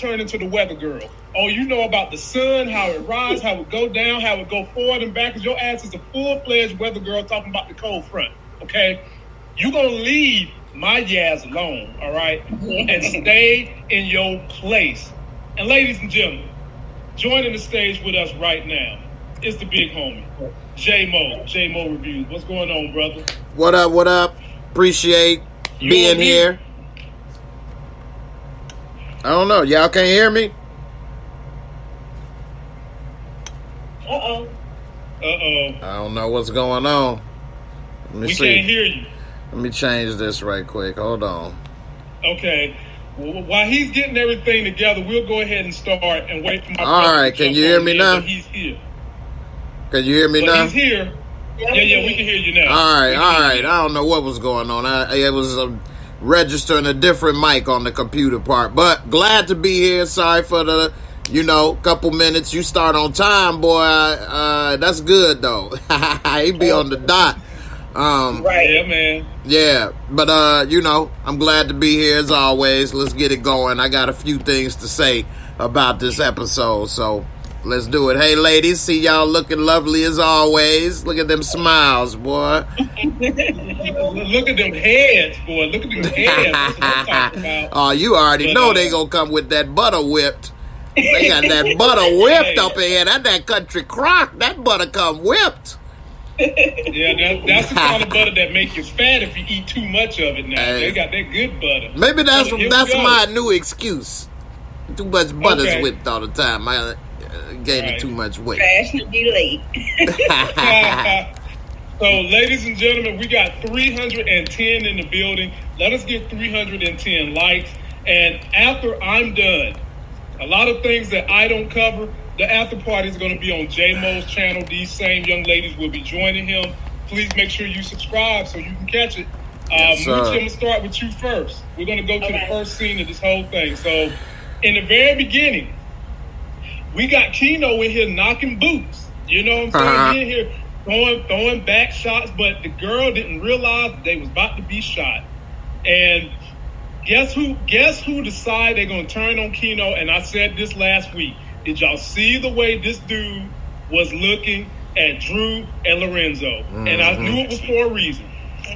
turn into the weather girl. Oh, you know about the sun, how it rises, how it go down, how it go forward and backwards. Your ass is a full-fledged weather girl talking about the cold front, okay? You gonna leave my yaz alone, all right? And stay in your place. And ladies and gentlemen, joining the stage with us right now is the big homie, JAYMOOREREVIEWS. What's going on, brother? What up, what up? Appreciate being here. I don't know. Y'all can't hear me? Uh-oh. I don't know what's going on. Let me see. We can't hear you. Let me change this right quick. Hold on. Okay. Well, while he's getting everything together, we'll go ahead and start and wait for my All right. Can you hear me now? He's here. Can you hear me now? He's here. Yeah, we can hear you now. All right. I don't know what was going on. It was registering a different mic on the computer part. But glad to be here. Sorry for the, couple minutes. You start on time, boy. That's good, though. He be on the dot. Right. Yeah, man. Yeah, but I'm glad to be here as always. Let's get it going. I got a few things to say about this episode, so let's do it. Hey, ladies, see y'all looking lovely as always. Look at them smiles, boy. Look at them heads, boy. Look at them heads. That's what I'm talking about. Oh, you already know they gonna come with that butter whipped. They got that butter whipped up in here. That country crock. That butter come whipped. Yeah, that's the kind of butter that make you fat if you eat too much of it now. Hey. They got that good butter. Maybe that's my new excuse. Too much butter's whipped all the time. I gaining too much weight. Fashionably late. So, ladies and gentlemen, we got 310 in the building. Let us get 310 likes. And after I'm done, a lot of things that I don't cover, the after party is going to be on JMO's channel. These same young ladies will be joining him. Please make sure you subscribe so you can catch it. Yes, I'm going to start with you first. We're going to go to the first scene of this whole thing. So, in the very beginning, we got Keno in here knocking boots. You know what I'm saying? He in here throwing back shots, but the girl didn't realize they was about to be shot. And guess who decided they're going to turn on Keno? And I said this last week. Did y'all see the way this dude was looking at Drew and Lorenzo? Mm-hmm. And I knew it was for a reason.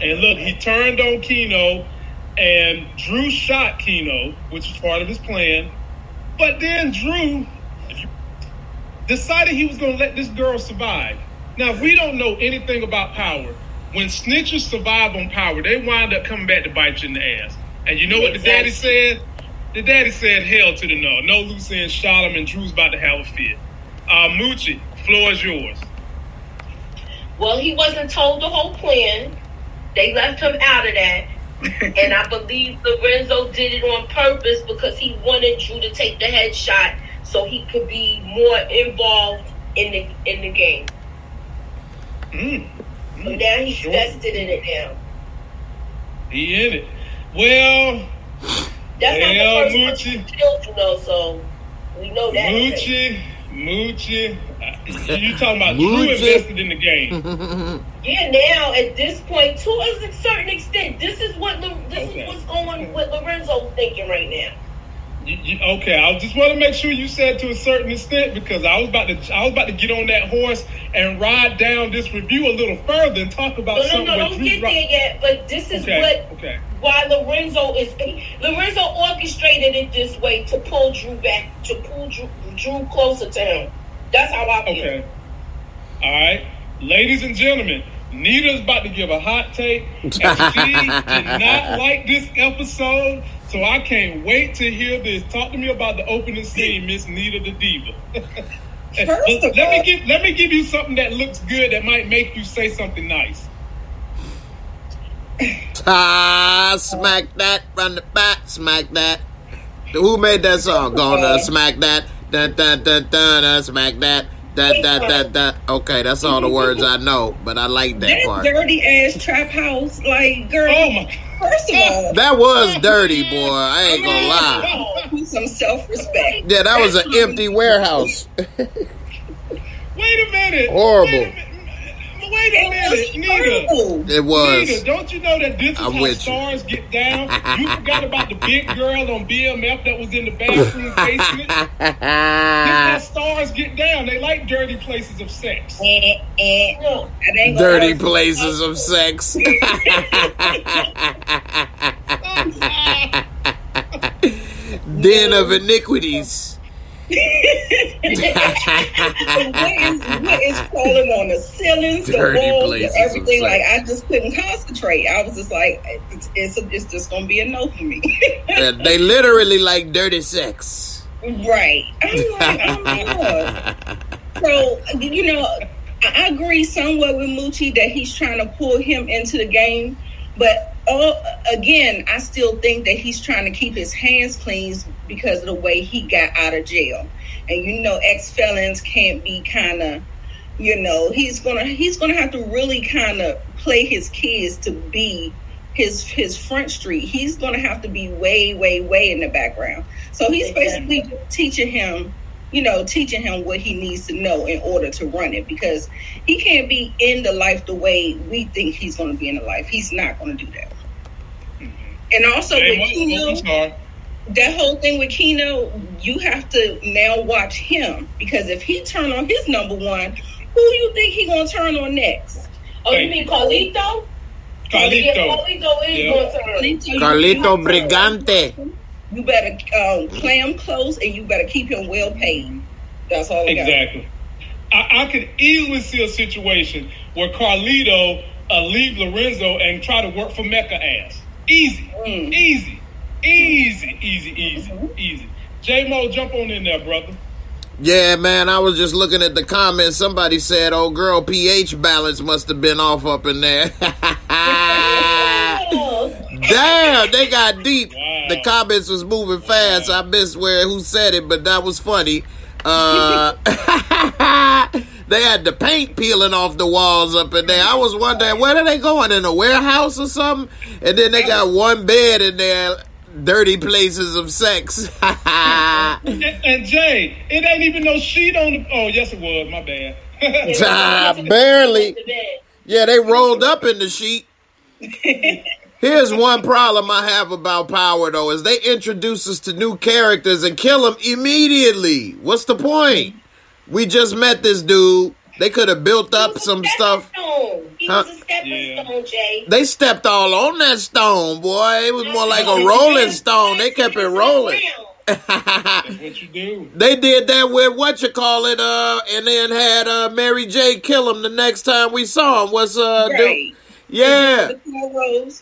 And look, he turned on Keno, and Drew shot Keno, which was part of his plan. But then Drew decided he was going to let this girl survive. Now, if we don't know anything about power, when snitches survive on power, they wind up coming back to bite you in the ass. And you know what the daddy said? The daddy said, hell to the no. No loose ends, shot him, and Drew's about to have a fit. Moochie, floor is yours. Well, he wasn't told the whole plan. They left him out of that. And I believe Lorenzo did it on purpose because he wanted Drew to take the headshot so he could be more involved in the game. So now he's vested in it now. He in it. Well... That's not the first person who killed you, though, so we know that. Moochie. You talking about Drew invested in the game. Yeah, now, at this point, to a certain extent, this is what's going with Lorenzo's thinking right now. Okay, I just want to make sure you said to a certain extent because I was about to get on that horse and ride down this review a little further and talk about something. No, don't get there yet. But this is why Lorenzo orchestrated it this way to pull Drew back, to pull Drew closer to him. That's how I feel. Okay. All right, ladies and gentlemen. Nita's about to give a hot take, and she did not like this episode, so I can't wait to hear this. Talk to me about the opening scene, Miss Nita the Diva. Let me give you something that looks good that might make you say something nice. Smack that from the back, smack that. Who made that song? Gonna smack that, dun dun dun dun, smack that. Okay, that's all the words I know, but I like that part. Dirty ass trap house, like girl. Oh my! First of all, that was dirty, boy. I ain't gonna lie. Some self-respect. Yeah, that was an empty warehouse. Wait a minute. Horrible. wait a minute, Nita. It was. Nita, don't you know that this is how stars get down? You forgot about the big girl on BMF that was in the bathroom basement? This is how stars get down. They like dirty places of sex. Dirty places of sex. Den of iniquities. What is falling on the ceilings, Dirty the walls, places of everything? sex. Like, I just couldn't concentrate. I was just like, it's just gonna be a no for me. And they literally like dirty sex. Right. I'm like, oh my God. So, you know, I agree somewhat with Moochie that he's trying to pull him into the game, but again, I still think that he's trying to keep his hands clean because of the way he got out of jail. And you know, ex-felons can't be kind of, you know, he's gonna have to really kind of play his kids to be his front street. He's gonna have to be way in the background. So he's basically teaching him what he needs to know in order to run it, because he can't be in the life the way we think he's going to be in the life. He's not going to do that. And also with Keno, that whole thing with Keno, you have to now watch him, because if he turn on his number one, who you think he going to turn on next? Oh, you mean Carlito? Carlito. Carlito is going to turn. Carlito Brigante. You better play him close, and you better keep him well paid. That's all. Exactly. I could easily see a situation where Carlito leave Lorenzo and try to work for Mecca ass. Easy. J-Mo, jump on in there, brother. Yeah, man, I was just looking at the comments. Somebody said, "Oh, girl, pH balance must have been off up in there." Damn, they got deep. Wow. The comments was moving fast. I missed who said it, but that was funny. They had the paint peeling off the walls up in there. I was wondering, where are they going? In a warehouse or something? And then they got one bed in there. Dirty places of sex. and Jay, it ain't even no sheet on the... Oh, yes, it was. My bad. Barely. Yeah, they rolled up in the sheet. Here's one problem I have about Power, though, is they introduce us to new characters and kill them immediately. What's the point? We just met this dude. They could have built up some stuff. He was a stepping stone, Jay. They stepped all on that stone, boy. It was more like a rolling stone. They kept it rolling. That's what you do. They did that with and then had Mary J kill him the next time we saw him. What's dude? Yeah.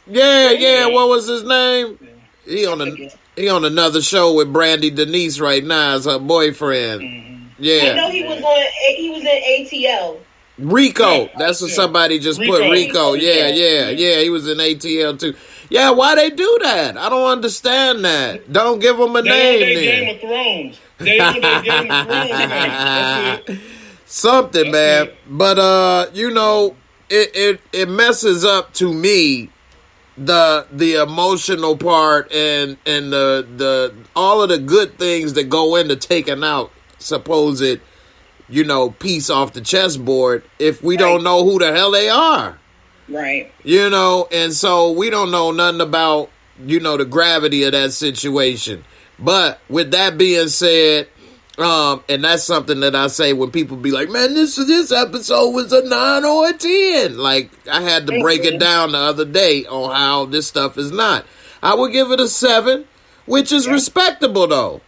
Yeah. What was his name? He on another show with Brandy Denise right now as her boyfriend. Mm-hmm. Yeah. I know he was in ATL. Rico. That's what somebody just put. Rico. Yeah. He was in ATL too. Yeah, why they do that? I don't understand that. Don't give them a name then. Game of Thrones. They on their Game of Thrones. That's it. Something, man. But you know, it messes up to me the emotional part and the all of the good things that go into taking out supposed, you know, piece off the chessboard if we don't know who the hell they are. Right. You know, and so we don't know nothing about, you know, the gravity of that situation. But with that being said, and that's something that I say when people be like, man, this episode was a 9 or a 10. Like, I had to break it down the other day on how this stuff is not. I would give it a 7, which is respectable, though.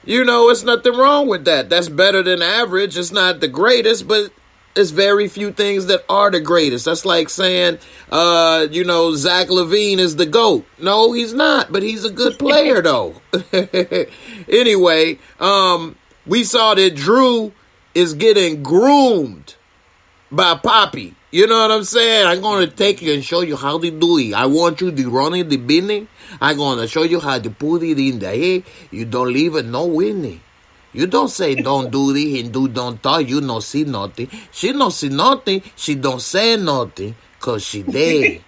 You know, it's nothing wrong with that. That's better than average. It's not the greatest, but it's very few things that are the greatest. That's like saying, you know, Zach LaVine is the GOAT. No, he's not, but he's a good player, though. Anyway, we saw that Drew is getting groomed by Poppy. You know what I'm saying? I'm going to take you and show you how to do it. I want you to run in the beginning. I'm going to show you how to put it in the head. You don't leave it no winning. You don't say don't do this and don't talk. You don't see nothing. She don't see nothing. She don't say nothing because she dead.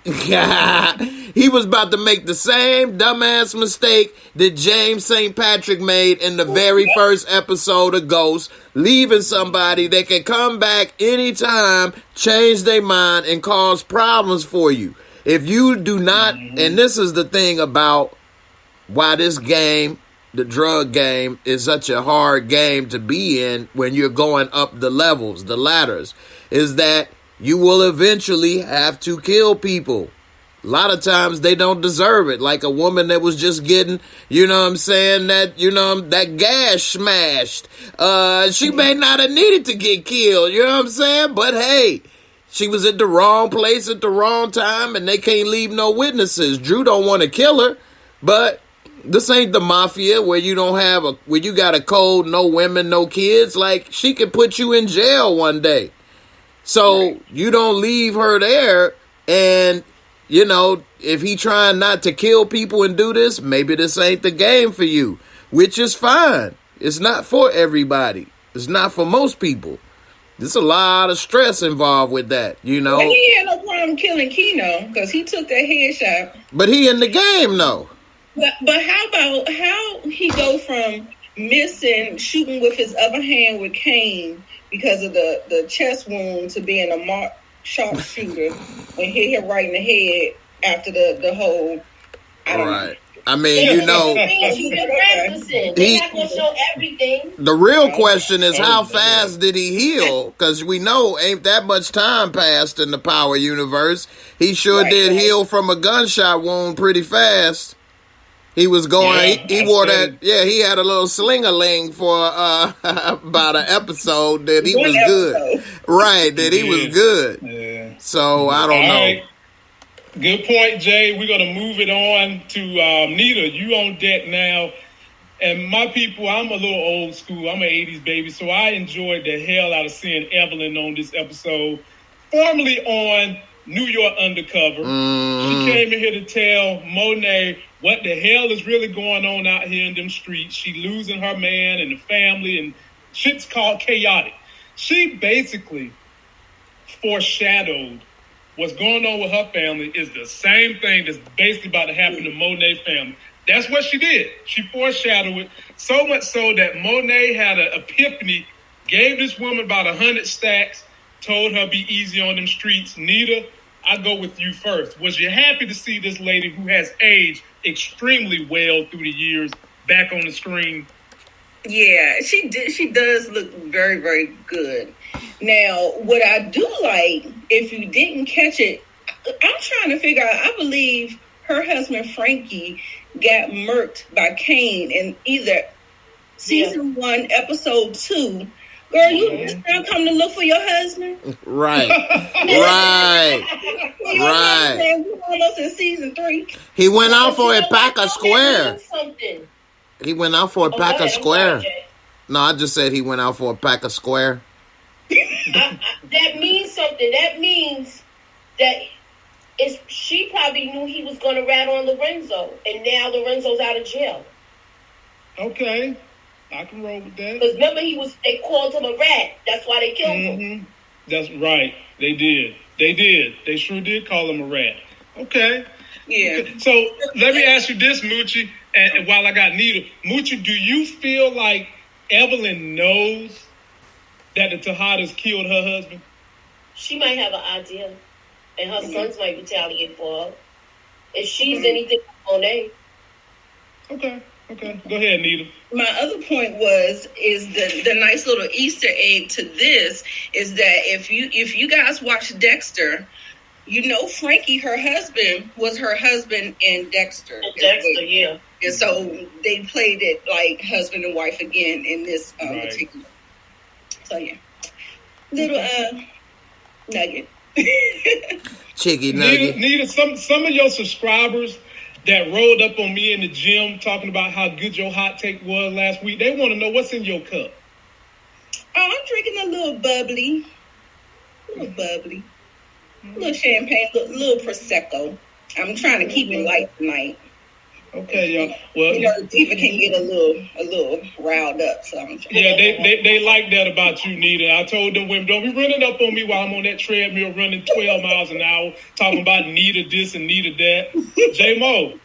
He was about to make the same dumbass mistake that James St. Patrick made in the very first episode of Ghost, leaving somebody that can come back anytime, change their mind, and cause problems for you. If you do not, and this is the thing about why this game, the drug game, is such a hard game to be in when you're going up the levels, the ladders, is that you will eventually have to kill people. A lot of times they don't deserve it. Like a woman that was just getting, that gas smashed. She may not have needed to get killed, you know what I'm saying? But hey, she was at the wrong place at the wrong time and they can't leave no witnesses. Drew don't want to kill her, but this ain't the mafia where you got a code, no women, no kids. Like, she could put you in jail one day. So you don't leave her there. And, if he trying not to kill people and do this, maybe this ain't the game for you, which is fine. It's not for everybody. It's not for most people. There's a lot of stress involved with that, And he had no problem killing Keno because he took that headshot. But he in the game, though. But how he go from missing, shooting with his other hand with Kane because of the chest wound to being a marked sharpshooter and hit him right in the head after the whole. I don't know. I mean, He's practicing. They're not going to show everything. The real question is how fast did he heal? Because we know ain't that much time passed in the Power universe. He sure did heal from a gunshot wound pretty fast. He was going, he wore that, he had a little sling-a-ling for about an episode that he was good. Right, that he was good. Yeah. So, I don't know. Right. Good point, Jay. We're going to move it on to Nita. You on deck now. And my people, I'm a little old school. I'm an 80s baby, so I enjoyed the hell out of seeing Evelyn on this episode. Formerly on New York Undercover. She came in here to tell Monet what the hell is really going on out here in them streets. She losing her man and the family, and shit's called chaotic. She basically foreshadowed what's going on with her family is the same thing that's basically about to happen to Monet's family. That's what she did. She foreshadowed it, so much so that Monet had an epiphany, gave this woman about 100 stacks, told her be easy on them streets. Nita, I go with you first. Was you happy to see this lady who has aged extremely well through the years back on the screen? Yeah, she did. She does look very, very good. Now, what I do like, if you didn't catch it, I'm trying to figure out, I believe her husband, Frankie, got murked by Kane in either season 1, episode 2. Girl, you just now come to look for your husband? Right. Right. We're almost in season 3. He went out for a pack of square. He went out for a pack of square. No, I just said he went out for a pack of square. That means something. That means that she probably knew he was going to rat on Lorenzo, and now Lorenzo's out of jail. Okay. I can roll with that. Because remember, they called him a rat. That's why they killed him. That's right. They did. They sure did call him a rat. Okay. Yeah. Okay. So let me ask you this, Moochie, and while I got Nita. Moochie, do you feel like Evelyn knows that the Tejadas killed her husband? She might have an idea. And her sons might retaliate for her. If she's anything on A. Okay. Go ahead, Nita. My other point is the nice little Easter egg to this is that if you guys watch Dexter, Frankie, her husband, was her husband in Dexter. Yeah. And so they played it like husband and wife again in this particular. So yeah, little nugget. Chicky nugget. Nita, some of your subscribers that rolled up on me in the gym talking about how good your hot take was last week, they want to know what's in your cup. Oh, I'm drinking a little bubbly, a little champagne, a little Prosecco. I'm trying to keep it light tonight. Okay, y'all. Well, Diva can get a little riled up. So they like that about you, Nita. I told them women, don't be running up on me while I'm on that treadmill running 12 miles an hour, talking about Nita this and Nita that. J-Mo,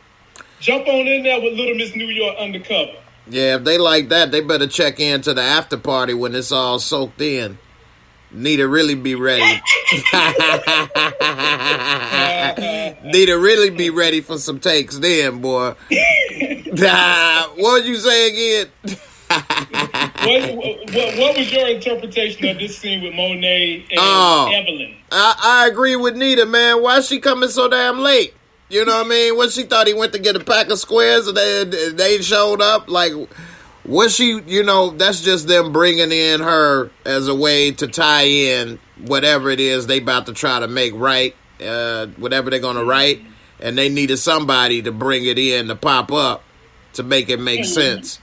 jump on in there with Little Miss New York undercover. Yeah, if they like that, they better check in to the after party when it's all soaked in. Need to really be ready. Need to really be ready for some takes then, boy. What would you say again? what was your interpretation of this scene with Monet and Evelyn? I agree with Nita, man. Why is she coming so damn late? You know what I mean? When she thought he went to get a pack of squares and they showed up, like... Was she, that's just them bringing in her as a way to tie in whatever it is they about to try to make right, whatever they're going to write, and they needed somebody to bring it in to pop up to make it make sense.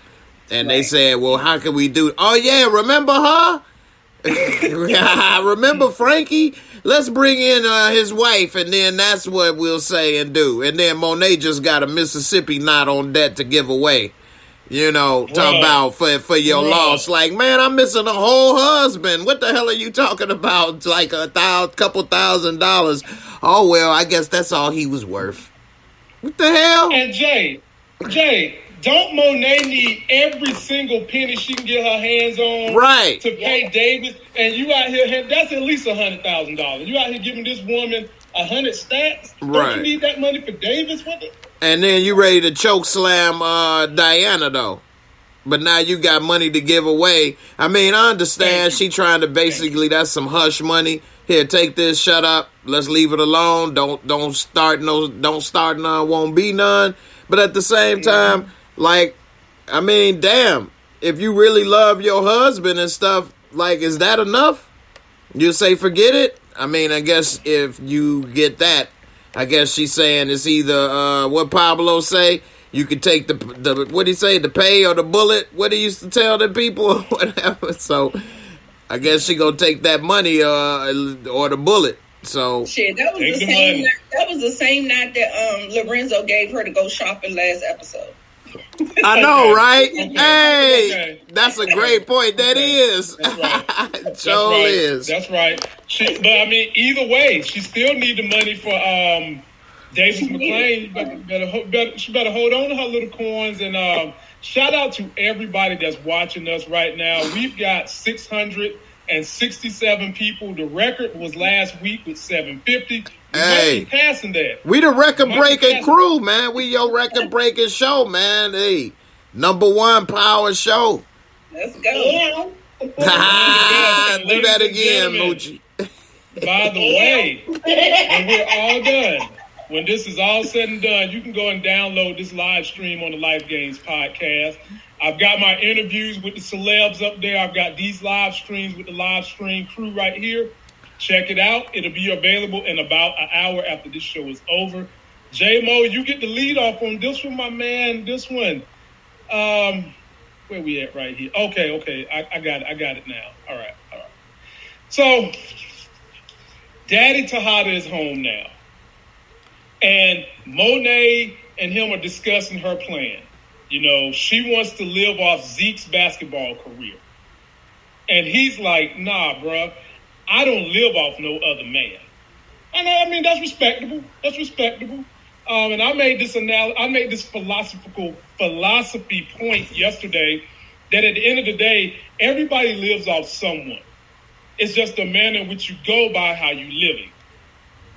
And they said, well, how can we do... Oh, yeah, remember her? Remember Frankie? Let's bring in his wife, and then that's what we'll say and do. And then Monet just got a Mississippi knot on debt to give away. Talk about for your loss. Like, man, I'm missing a whole husband. What the hell are you talking about? Like couple $1,000. Oh, well, I guess that's all he was worth. What the hell? And Jay, don't Monet need every single penny she can get her hands on to pay Davis? And you out here, that's at least $100,000. You out here giving this woman 100 stacks? Don't you need that money for Davis? And then you ready to choke slam Diana, though. But now you got money to give away. I mean, I understand she trying to basically, that's some hush money. Here, take this, shut up. Let's leave it alone. Don't start none, won't be none. But at the same time, like, I mean, damn. If you really love your husband and stuff, like, is that enough? You say forget it? I mean, I guess if you get that, I guess she's saying it's either what Pablo say. You could take the what do you say, the pay or the bullet? What he used to tell the people or whatever. So I guess she gonna take that money or the bullet. So shit, that was the same night that Lorenzo gave her to go shopping last episode. I know, right? Hey, that's a great point. That is. That's right. That's right. But I mean, either way, she still need the money for Davis McClain. She better hold on to her little coins. And shout out to everybody that's watching us right now. We've got 667 people. The record was last week with 750. Hey, passing that. We the record-breaking crew, man. We your record-breaking show, man. Hey, #1 power show. Let's go. Do that again, Moochie. By the way, when we're all done, when this is all said and done, you can go and download this live stream on the Life Games podcast. I've got my interviews with the celebs up there. I've got these live streams with the live stream crew right here. Check it out. It'll be available in about an hour after this show is over. J-Mo, you get the lead off on this one, my man. This one. Where we at right here? Okay. I got it now. All right. So, Daddy Tejada is home now. And Monet and him are discussing her plan. She wants to live off Zeke's basketball career. And he's like, nah, bruh. I don't live off no other man. And I mean, that's respectable. And I made this philosophy point yesterday that at the end of the day, everybody lives off someone. It's just the manner in which you go by how you living.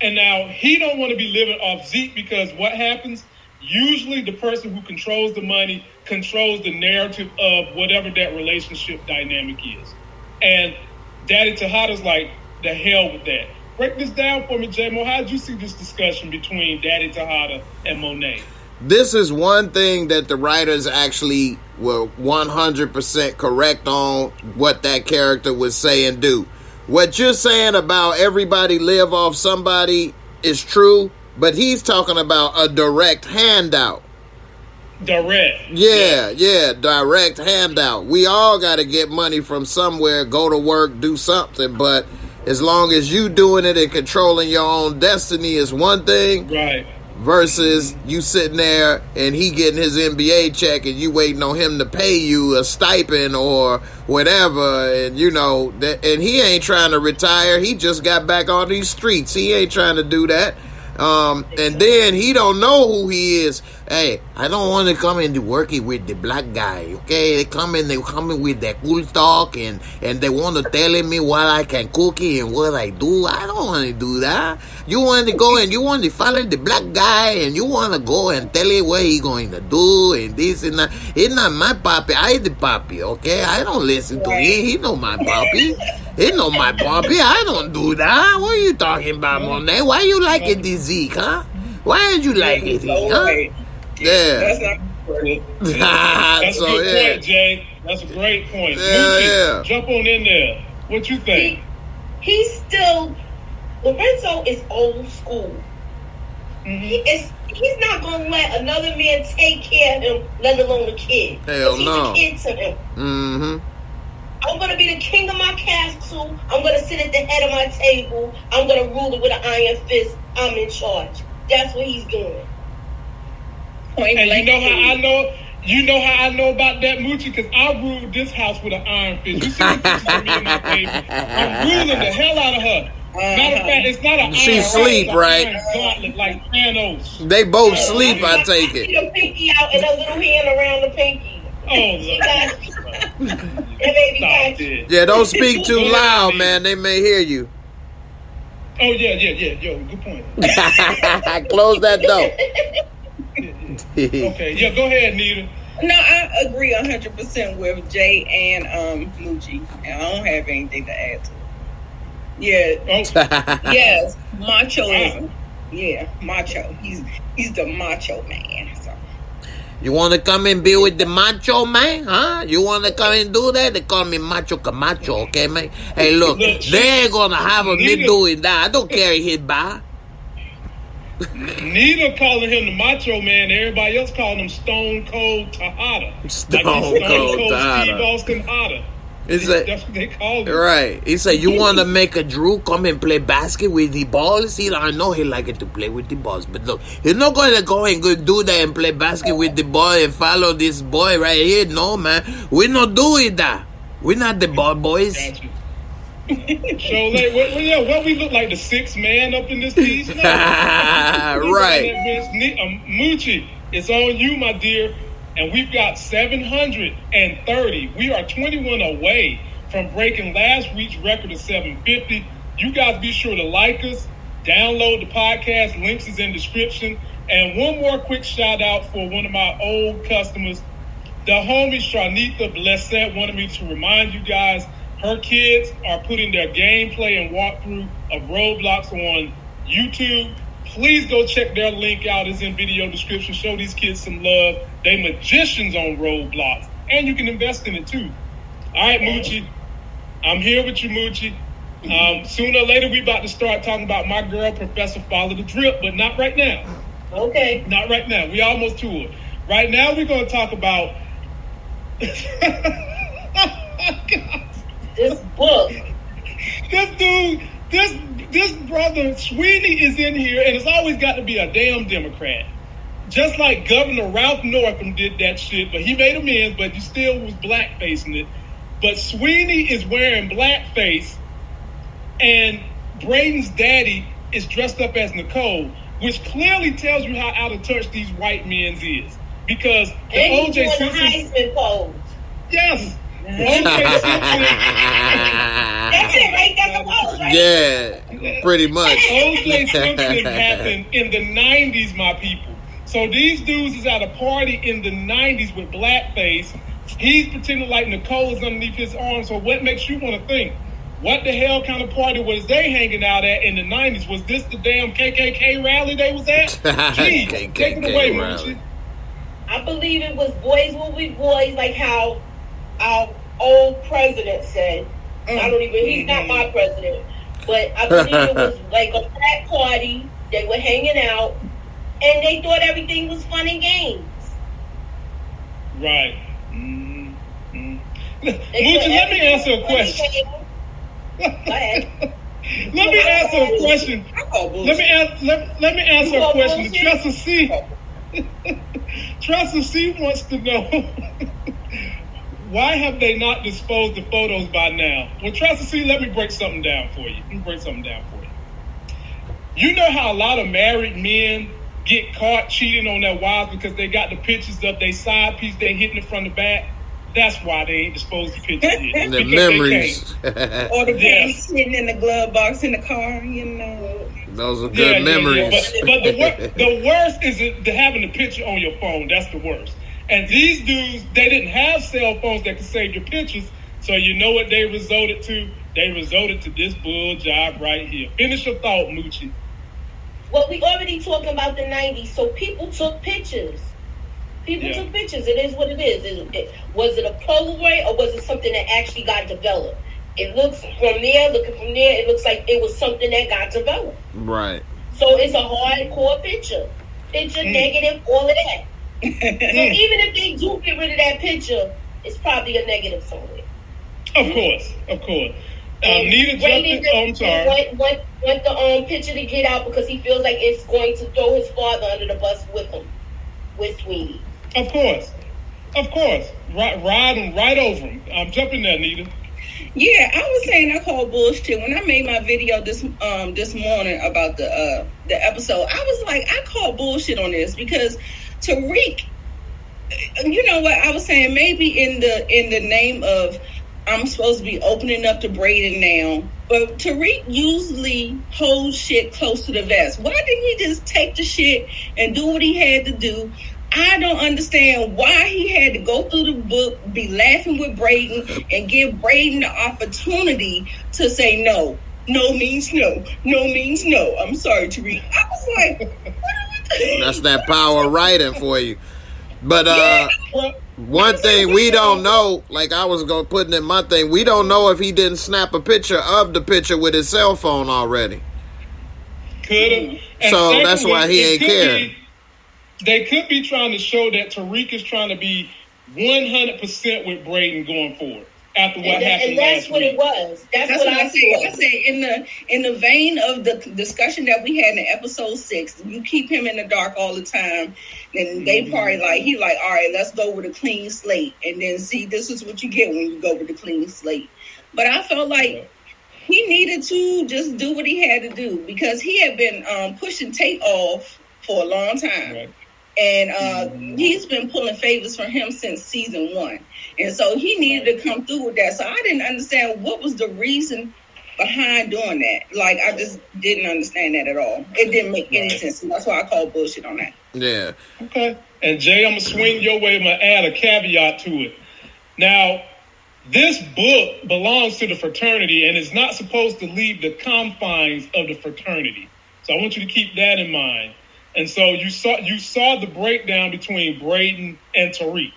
And now he don't want to be living off Zeke because what happens? Usually the person who controls the money controls the narrative of whatever that relationship dynamic is. And Daddy Tejada's like, the hell with that. Break this down for me, J-Mo. How did you see this discussion between Daddy Tejada and Monet? This is one thing that the writers actually were 100% correct on what that character would say and do. What you're saying about everybody live off somebody is true, but he's talking about a direct handout. Direct. Yeah, direct handout. We all got to get money from somewhere, go to work, do something, but as long as you doing it and controlling your own destiny is one thing. Right. versus you sitting there and he getting his NBA check and you waiting on him to pay you a stipend or whatever, and you know that, and he ain't trying to retire. He just got back on these streets. He ain't trying to do that. And then he don't know who he is. Hey, I don't want to come into working with the black guy, okay? They come in with that cool talk and they want to tell me what I can cook and what I do. I don't want to do that. You want to go and you want to follow the black guy and you want to go and tell him what he going to do and this and that. It's not my papi. I the papi, okay? I don't listen to him. He know my papi. He know my papi. I don't do that. What are you talking about, Monet? Why you like it this Zeke, huh? Why did you like it, huh? Yeah. That's not That's a good point, Jay. That's a great point. Yeah. Jump on in there. What you think? He's still, Lorenzo is old school. He's not going to let another man take care of him, let alone a kid. Hell no. He's a kid to him. I'm going to be the king of my castle. I'm going to sit at the head of my table. I'm going to rule it with an iron fist. I'm in charge. That's what he's doing. And you know how I know? You know how I know about that, Moochie? Because I ruled this house with an iron fist. You see the pictures of me and my baby? I'm ruling the hell out of her. Matter of fact, it's not an she iron sleep, right? Iron gauntlet like Thanos. They both sleep, I take I it. see the pinky out and a little hand around the pinky. Oh, Lord. That baby Yeah, don't speak too loud, man. They may hear you. Oh, yeah. Yo, good point. Close that door. Okay, yeah, go ahead, Nita. No, I agree 100% with Jay and Moochie. And I don't have anything to add to it. Yeah. Yes, machoism. Yeah, macho. He's the macho man. So. You want to come and be with the macho man, huh? You want to come and do that? They call me Macho Camacho, okay, man? Hey, look, they ain't gonna have me doing that. I don't carry his bar. Nita calling him the macho man. Everybody else calling him Stone Cold Tejada. Stone Cold Tejada. Steve Austin Tejada. That's what they call him. Right. He said, you want to make a Drew come and play basket with the balls? I know he like it to play with the balls. But look, he's not going to go and go do that and play basket with the ball and follow this boy right here. No, man. We're not doing that. We're not the ball boys. Gotcha. So, like, what we look like, the sixth man up in this piece? No. Right. Moochie, it's on you, my dear. And we've got 730. We are 21 away from breaking last week's record of 750. You guys be sure to like us, download the podcast. Links is in description. And one more quick shout out for one of my old customers. The homie Sharnitha Blessett wanted me to remind you guys her kids are putting their gameplay and walkthrough of Roblox on YouTube. Please go check their link out. It's in video description. Show these kids some love. They magicians on Roblox. And you can invest in it too. All right, Moochie. I'm here with you, Moochie. Sooner or later, we about to start talking about my girl, Professor Follow the Drip, but not right now. Okay. Not right now. We almost to it. Right now, we're going to talk about... This book. This dude, this brother, Sweeney, is in here, and it's always got to be a damn Democrat. Just like Governor Ralph Northam did that shit, but he made amends, but you still was blackfacing it. But Sweeney is wearing blackface, and Braden's daddy is dressed up as Nicole, which clearly tells you how out of touch these white men is. Because the O.J. Simpson... Heisman pose. Yes. That's it, right? That's a pose, right? Yeah, pretty much. O.J. Simpson happened in the 90s, my people. So these dudes is at a party in the 90s with blackface. He's pretending like Nicole is underneath his arm. So what makes you want to think? What the hell kind of party was they hanging out at in the 90s? Was this the damn KKK rally they was at? Gee, take it away, Moochie. I believe it was boys will be boys, like how our old president said. I don't even, he's not my president. But I believe it was like a frat party. They were hanging out. And they thought everything was fun and games. Right. Mm-hmm. Moochie, let me answer a question. Go ahead. Let me answer a question. Let me answer a question. Tressa C wants to know why have they not disposed the photos by now? Well, Tressa C, let me break something down for you. You know how a lot of married men get caught cheating on their wives because they got the pictures of their side piece they hitting it from the back? That's why they ain't disposed the pictures yet. The memories. Or the pants sitting in the glove box in the car, you know. Those are good memories. But the worst is having the picture on your phone. That's the worst. And these dudes, they didn't have cell phones that could save your pictures. So you know what they resorted to? They resorted to this bull job right here. Finish your thought, Moochie. Well, we already talking about the 90s, so people took pictures. Took pictures. It is what it is. Was it a Polaroid or was it something that actually got developed? It looks looking from there, it looks like it was something that got developed. Right. So it's a hardcore picture. Negative, all of that. So even if they do get rid of that picture, it's probably a negative somewhere. Of course. Nita jumped. I'm sorry. Want the picture to get out because he feels like it's going to throw his father under the bus with him, with Sweeney. Of course. Ride him right over him. Jump in there, Nita. Yeah, I was saying I called bullshit when I made my video this morning about the episode. I was like, I called bullshit on this because Tariq, you know what I was saying? Maybe in the name of I'm supposed to be opening up to Braden now, but Tariq usually holds shit close to the vest. Why didn't he just take the shit and do what he had to do? I don't understand why he had to go through the book, be laughing with Braden, and give Braden the opportunity to say no. No means no. No means no. I'm sorry, Tariq. I was like, what are we doing? That's that power writing for you. But one thing we don't know, like I was going to put in my thing, we don't know if he didn't snap a picture of the picture with his cell phone already. Could have. So that's why he ain't caring. They could be trying to show that Tariq is trying to be 100% with Braden going forward after what happened last week. And that's what it was. That's what I said. I said in the vein of the discussion that we had in episode 6, you keep him in the dark all the time, and they probably all right, let's go with a clean slate, and then see this is what you get when you go with a clean slate. But I felt like he needed to just do what he had to do because he had been pushing Tate off for a long time. Right. And he's been pulling favors from him since season 1. And so he needed to come through with that. So I didn't understand what was the reason behind doing that. Like, I just didn't understand that at all. It didn't make any sense. And that's why I call bullshit on that. Yeah. Okay. And Jay, I'm going to swing your way. I'm going to add a caveat to it. Now, this book belongs to the fraternity and is not supposed to leave the confines of the fraternity. So I want you to keep that in mind. And so you saw the breakdown between Braden and Tariq.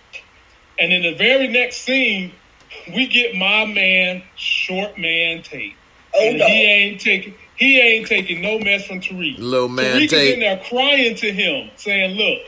And in the very next scene, we get my man, short man Tate. And he ain't taking no mess from Tariq. Little man Tariq Tate is in there crying to him, saying, look,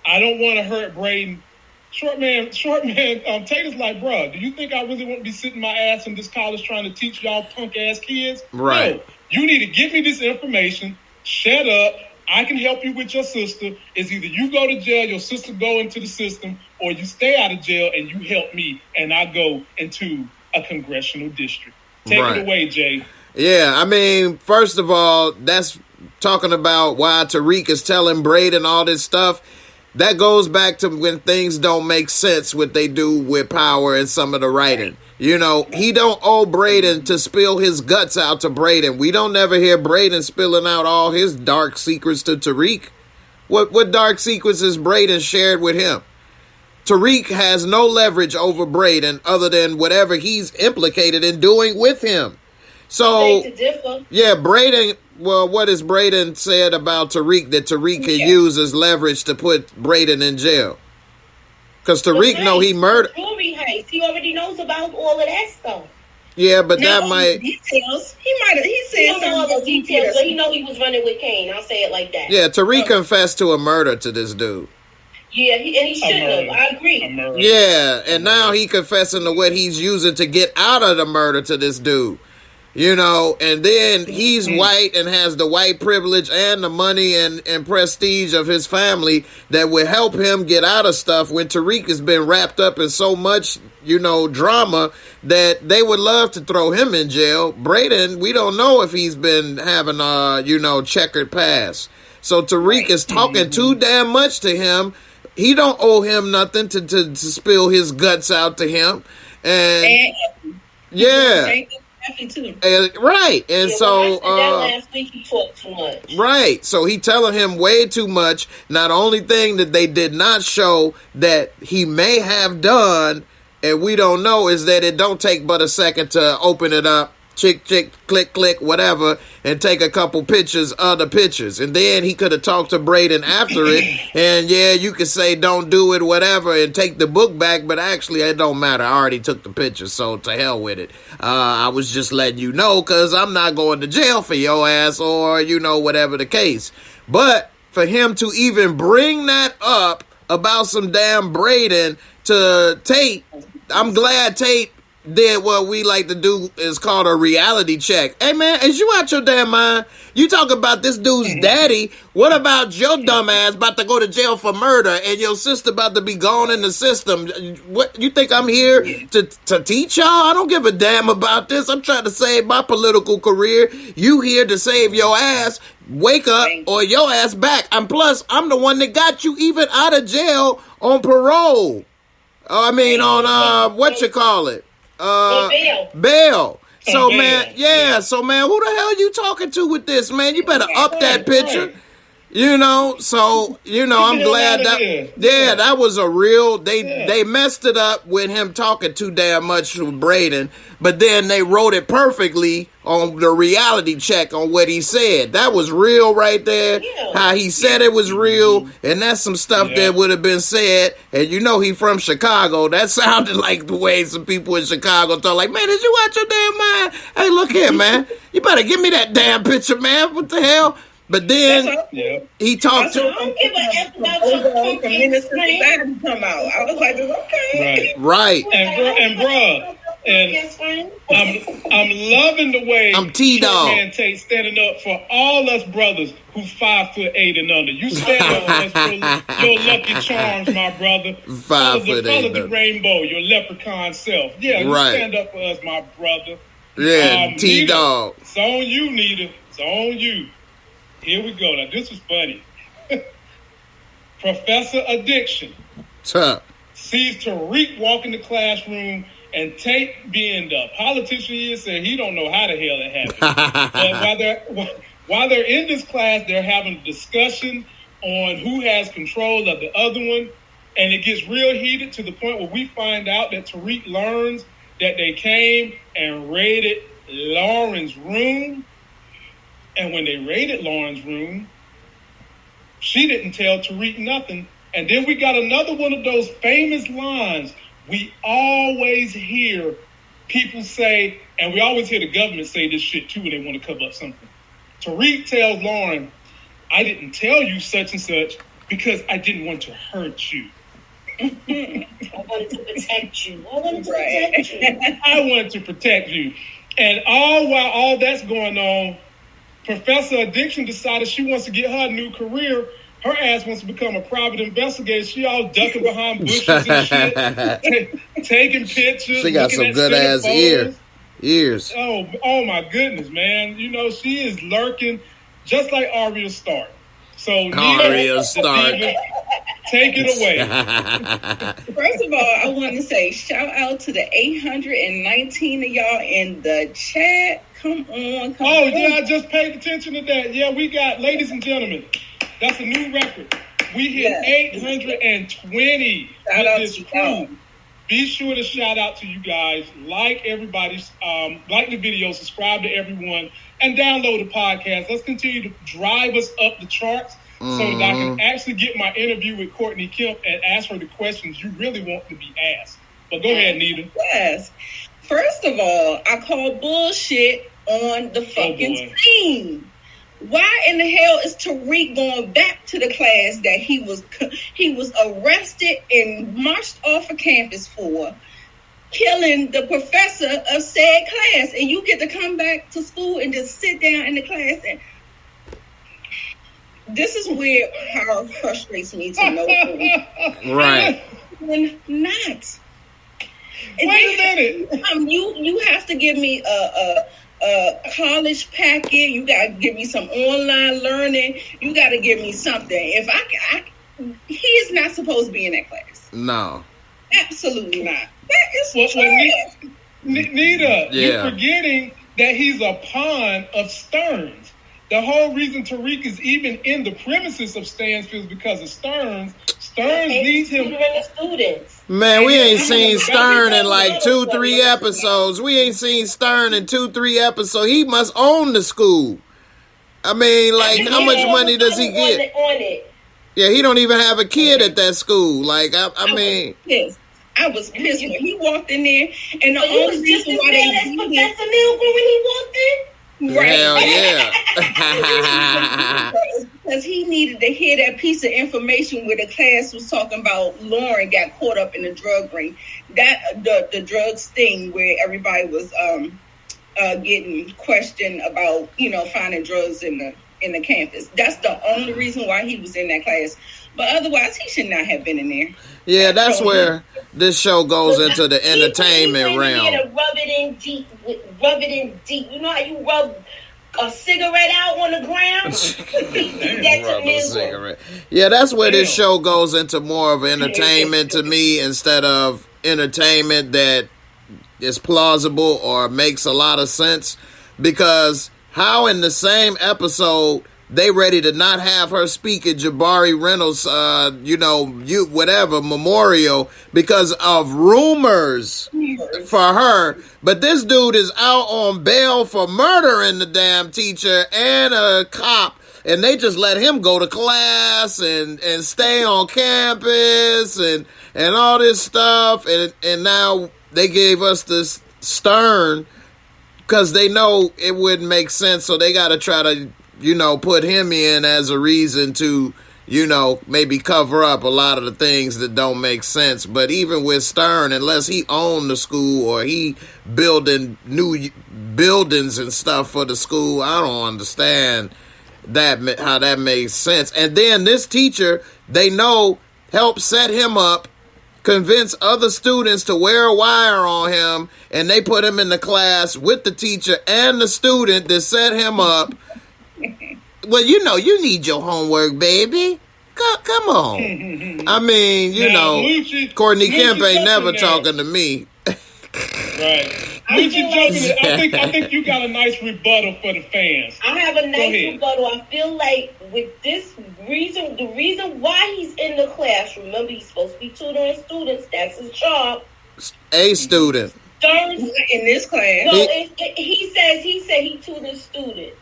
I don't want to hurt Braden. Short man, Tate is like, bro, do you think I really want to be sitting my ass in this college trying to teach y'all punk ass kids? Right. No, you need to give me this information, shut up, I can help you with your sister. It's either you go to jail, your sister go into the system, or you stay out of jail and you help me and I go into a congressional district. Take it away, Jay. Yeah, I mean, first of all, that's talking about why Tariq is telling Braden all this stuff. That goes back to when things don't make sense, what they do with Power and some of the writing. You know, he don't owe Braden to spill his guts out to Braden. We don't never hear Braden spilling out all his dark secrets to Tariq. What dark secrets has Braden shared with him? Tariq has no leverage over Braden other than whatever he's implicated in doing with him. So, yeah, Braden, well, what has Braden said about Tariq that Tariq can use as leverage to put Braden in jail? Because Tariq know he murdered. He already knows about all of that stuff. Yeah, but that might details. He said some of the details, but he know he was running with Kane. I'll say it like that. Yeah, Tariq confessed to a murder to this dude. Yeah, and he shouldn't have. I agree. Yeah, and now he confessing to what he's using to get out of the murder to this dude. You know, and then he's white and has the white privilege and the money and prestige of his family that would help him get out of stuff when Tariq has been wrapped up in so much, you know, drama that they would love to throw him in jail. Braden, we don't know if he's been having a, you know, checkered past. So Tariq is talking too damn much to him. He don't owe him nothing to spill his guts out to him. And yeah. Right. And so last week he talked too much. Right. So he telling him way too much. Now the only thing that they did not show that he may have done, and we don't know, is that it don't take but a second to open it up, chick, click, click, whatever, and take a couple pictures, other pictures. And then he could have talked to Braden after it, and yeah, you could say don't do it, whatever, and take the book back, but actually it don't matter. I already took the pictures, so to hell with it. I was just letting you know, because I'm not going to jail for your ass, or, you know, whatever the case. But for him to even bring that up about some damn Braden to Tate, I'm glad Tate did what we like to do is called a reality check. Hey man, is you out your damn mind? You talk about this dude's daddy. What about your dumb ass about to go to jail for murder and your sister about to be gone in the system? What you think I'm here to teach y'all? I don't give a damn about this. I'm trying to save my political career. You here to save your ass. Wake up or your ass back. And plus, I'm the one that got you even out of jail on parole. I mean, on what you call it? Bail. So man, so man, who the hell you talking to with this, man? You better up that picture. You know, so, you know, I'm glad that, that was a real, they messed it up with him talking too damn much to Braden, but then they wrote it perfectly on the reality check on what he said. That was real right there. How he said it was real, and that's some stuff that would have been said, and you know he from Chicago. That sounded like the way some people in Chicago talk, like, man, did you watch your damn mind? Hey, look here, man. You better give me that damn picture, man. What the hell? But then he talked to. I don't give a F about your Minister come out. I was like, okay, right. And I'm loving the way I'm T-Dog. Man Tate standing up for all us brothers who 5'8" and under. You stand up for your lucky charms, my brother. 5'8". Follow the rainbow, your leprechaun self. Yeah, you stand up for us, my brother. Yeah, T-Dog. It's on you, Nita. It's on you. Here we go. Now, this was funny. Professor Addiction sees Tariq walk in the classroom, and Tate, being the politician he is, said he don't know how the hell it happened. But while they're in this class, they're having a discussion on who has control of the other one, and it gets real heated to the point where we find out that Tariq learns that they came and raided Lauren's room. And when they raided Lauren's room, she didn't tell Tariq nothing. And then we got another one of those famous lines we always hear people say, and we always hear the government say this shit too when they want to cover up something. Tariq tells Lauren, I didn't tell you such and such because I didn't want to hurt you. I wanted to protect you. I wanted to protect you. And while all that's going on, Professor Addiction decided she wants to get her a new career. Her ass wants to become a private investigator. She all ducking behind bushes and shit, taking pictures. She got some good ass ears. Oh my goodness, man! You know she is lurking, just like Arya Stark. So Arya Stark, take it away. First of all, I want to say shout out to the 819 of y'all in the chat. Come on. I just paid attention to that. Yeah, we got, ladies and gentlemen, that's a new record. We hit 820 with this crew. Be sure to shout out to you guys. Like everybody's, like the video, subscribe to everyone, and download the podcast. Let's continue to drive us up the charts so that I can actually get my interview with Courtney Kemp and ask her the questions you really want to be asked. But go ahead, Nita. Yes. First of all, I call bullshit on the fucking scene. Why in the hell is Tariq going back to the class that he was arrested and marched off of campus for? killing the professor of said class, and you get to come back to school and just sit down in the class. And this is where how it frustrates me to know. Right. And not. Wait a minute. You have to give me a college packet. You got to give me some online learning. You got to give me something. If he is not supposed to be in that class. No. Absolutely not. That is trash. Nita, you're forgetting that he's a pawn of Stearns. The whole reason Tariq is even in the premises of Stansfield is because of Stearns. Stearns needs him. Students. Man, we ain't seen Stern in like 2-3 episodes. We ain't seen Stern in 2-3 episodes. He must own the school. I mean, like, how much money does he get? Yeah, he don't even have a kid at that school. Like, I mean... I was pissed when he walked in there, and the only reason why they did Professor Milgram when he walked in. Right. Hell yeah. Because he needed to hear that piece of information where the class was talking about Lauren got caught up in the drug ring. That the drug sting where everybody was getting questioned about, finding drugs in the campus. That's the only reason why he was in that class. But otherwise, he should not have been in there. Yeah, that's where this show goes into the entertainment realm. Rub it in deep. You know how you rub a cigarette out on the ground? Cigarette. Yeah, that's where this show goes into more of entertainment to me instead of entertainment that is plausible or makes a lot of sense. Because how in the same episode they ready to not have her speak at Jabari Reynolds, memorial because of rumors for her. But this dude is out on bail for murdering the damn teacher and a cop. And they just let him go to class and stay on campus and all this stuff. And now they gave us this Stern because they know it wouldn't make sense. So they got to try to, put him in as a reason to, maybe cover up a lot of the things that don't make sense. But even with Stern, unless he owned the school or he building new buildings and stuff for the school, I don't understand how that makes sense. And then this teacher, they know, helped set him up, convince other students to wear a wire on him, and they put him in the class with the teacher and the student that set him up. Well, you need your homework, baby. Come on. I mean, Courtney Kemp ain't never talking to me. Right. I think you got a nice rebuttal for the fans. I have a nice rebuttal. I feel like with this reason, the reason why he's in the class, remember he's supposed to be tutoring students, that's his job. A student. In this class. So he said he tutors students.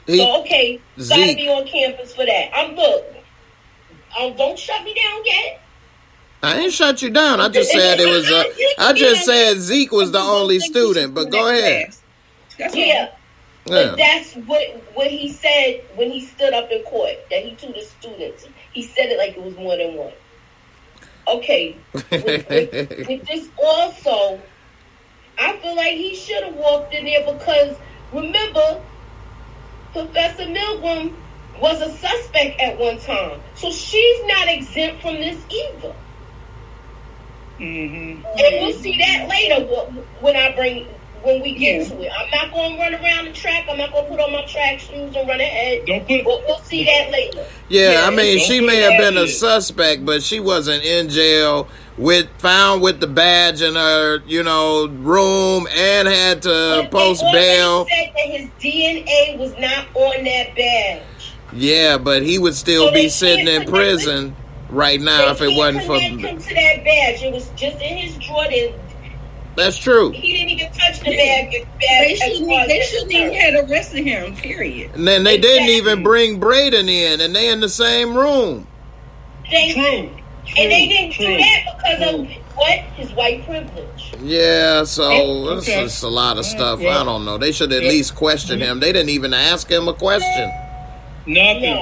So, okay, gotta be on campus for that. Don't shut me down yet. I ain't shut you down. I just said I just said Zeke was the only student, but go ahead. But that's what he said when he stood up in court, that he tutored students. He said it like it was more than one. Okay, with this also, I feel like he should have walked in there because, remember, Professor Milgram was a suspect at one time. So she's not exempt from this either. Mm-hmm. And we'll see that later when we get to it. I'm not going to run around the track. I'm not going to put on my track shoes and run ahead. We'll see that later. Yeah, I mean, she may have been a suspect, but she wasn't in jail found with the badge in her, room and had to post bail. He said that his DNA was not on that badge. Yeah, but he would still be sitting in prison right now if it wasn't for him to that badge. It was just in his drawer. That's true. He didn't even touch the bag. They shouldn't even have arrested him, period. And then they didn't even bring Braden in, and they in the same room. True. And they didn't do that because of what? His white privilege. Yeah, so it's just a lot of stuff. I don't know. They should at least question him. They didn't even ask him a question. Nothing.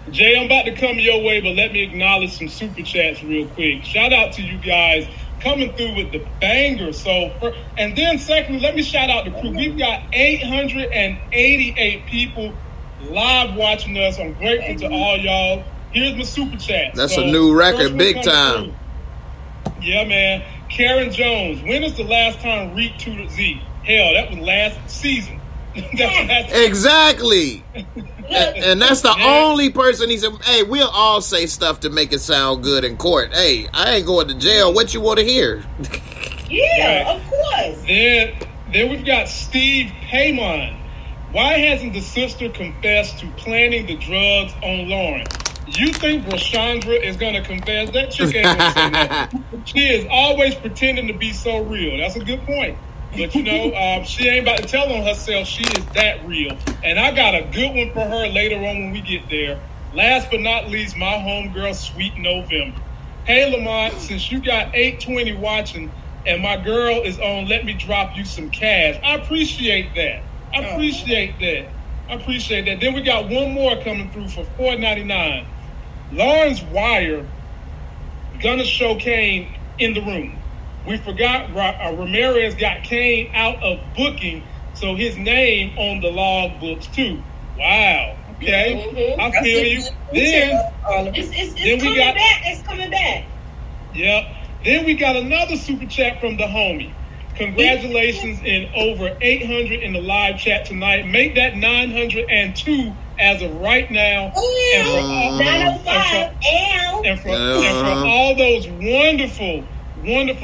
Jay, I'm about to come your way, but let me acknowledge some super chats real quick. Shout out to you guys coming through with the banger. And then secondly, let me shout out the crew. We've got 888 people live watching us. I'm grateful to all y'all. Here's my super chats. That's a new record, big time. Through. Yeah, man. Karen Jones, when is the last time Reed tutored Z? Hell, that was last season. Exactly. and that's the only person he said, hey, we'll all say stuff to make it sound good in court. Hey, I ain't going to jail. What you want to hear? Yeah, of course. Then we've got Steve Paymon. Why hasn't the sister confessed to planting the drugs on Lauren? You think Rashandra is going to confess? That chick ain't going to say that. She is always pretending to be so real. That's a good point. But, you know, she ain't about to tell on herself she is that real. And I got a good one for her later on when we get there. Last but not least, my homegirl, Sweet November. Hey, Lamont, since you got 820 watching and my girl is on Let Me Drop You Some Cash, I appreciate that. I appreciate that. Then we got one more coming through for $4.99. Lauren's Wire gonna show Kane in the room. We forgot Ramirez got Kane out of booking, so his name on the log books too. Wow. Okay. Mm-hmm. I feel you. Then it's coming back. Yep. Then we got another super chat from the homie. Congratulations in over 800 in the live chat tonight. Make that 902 as of right now. And for all those wonderful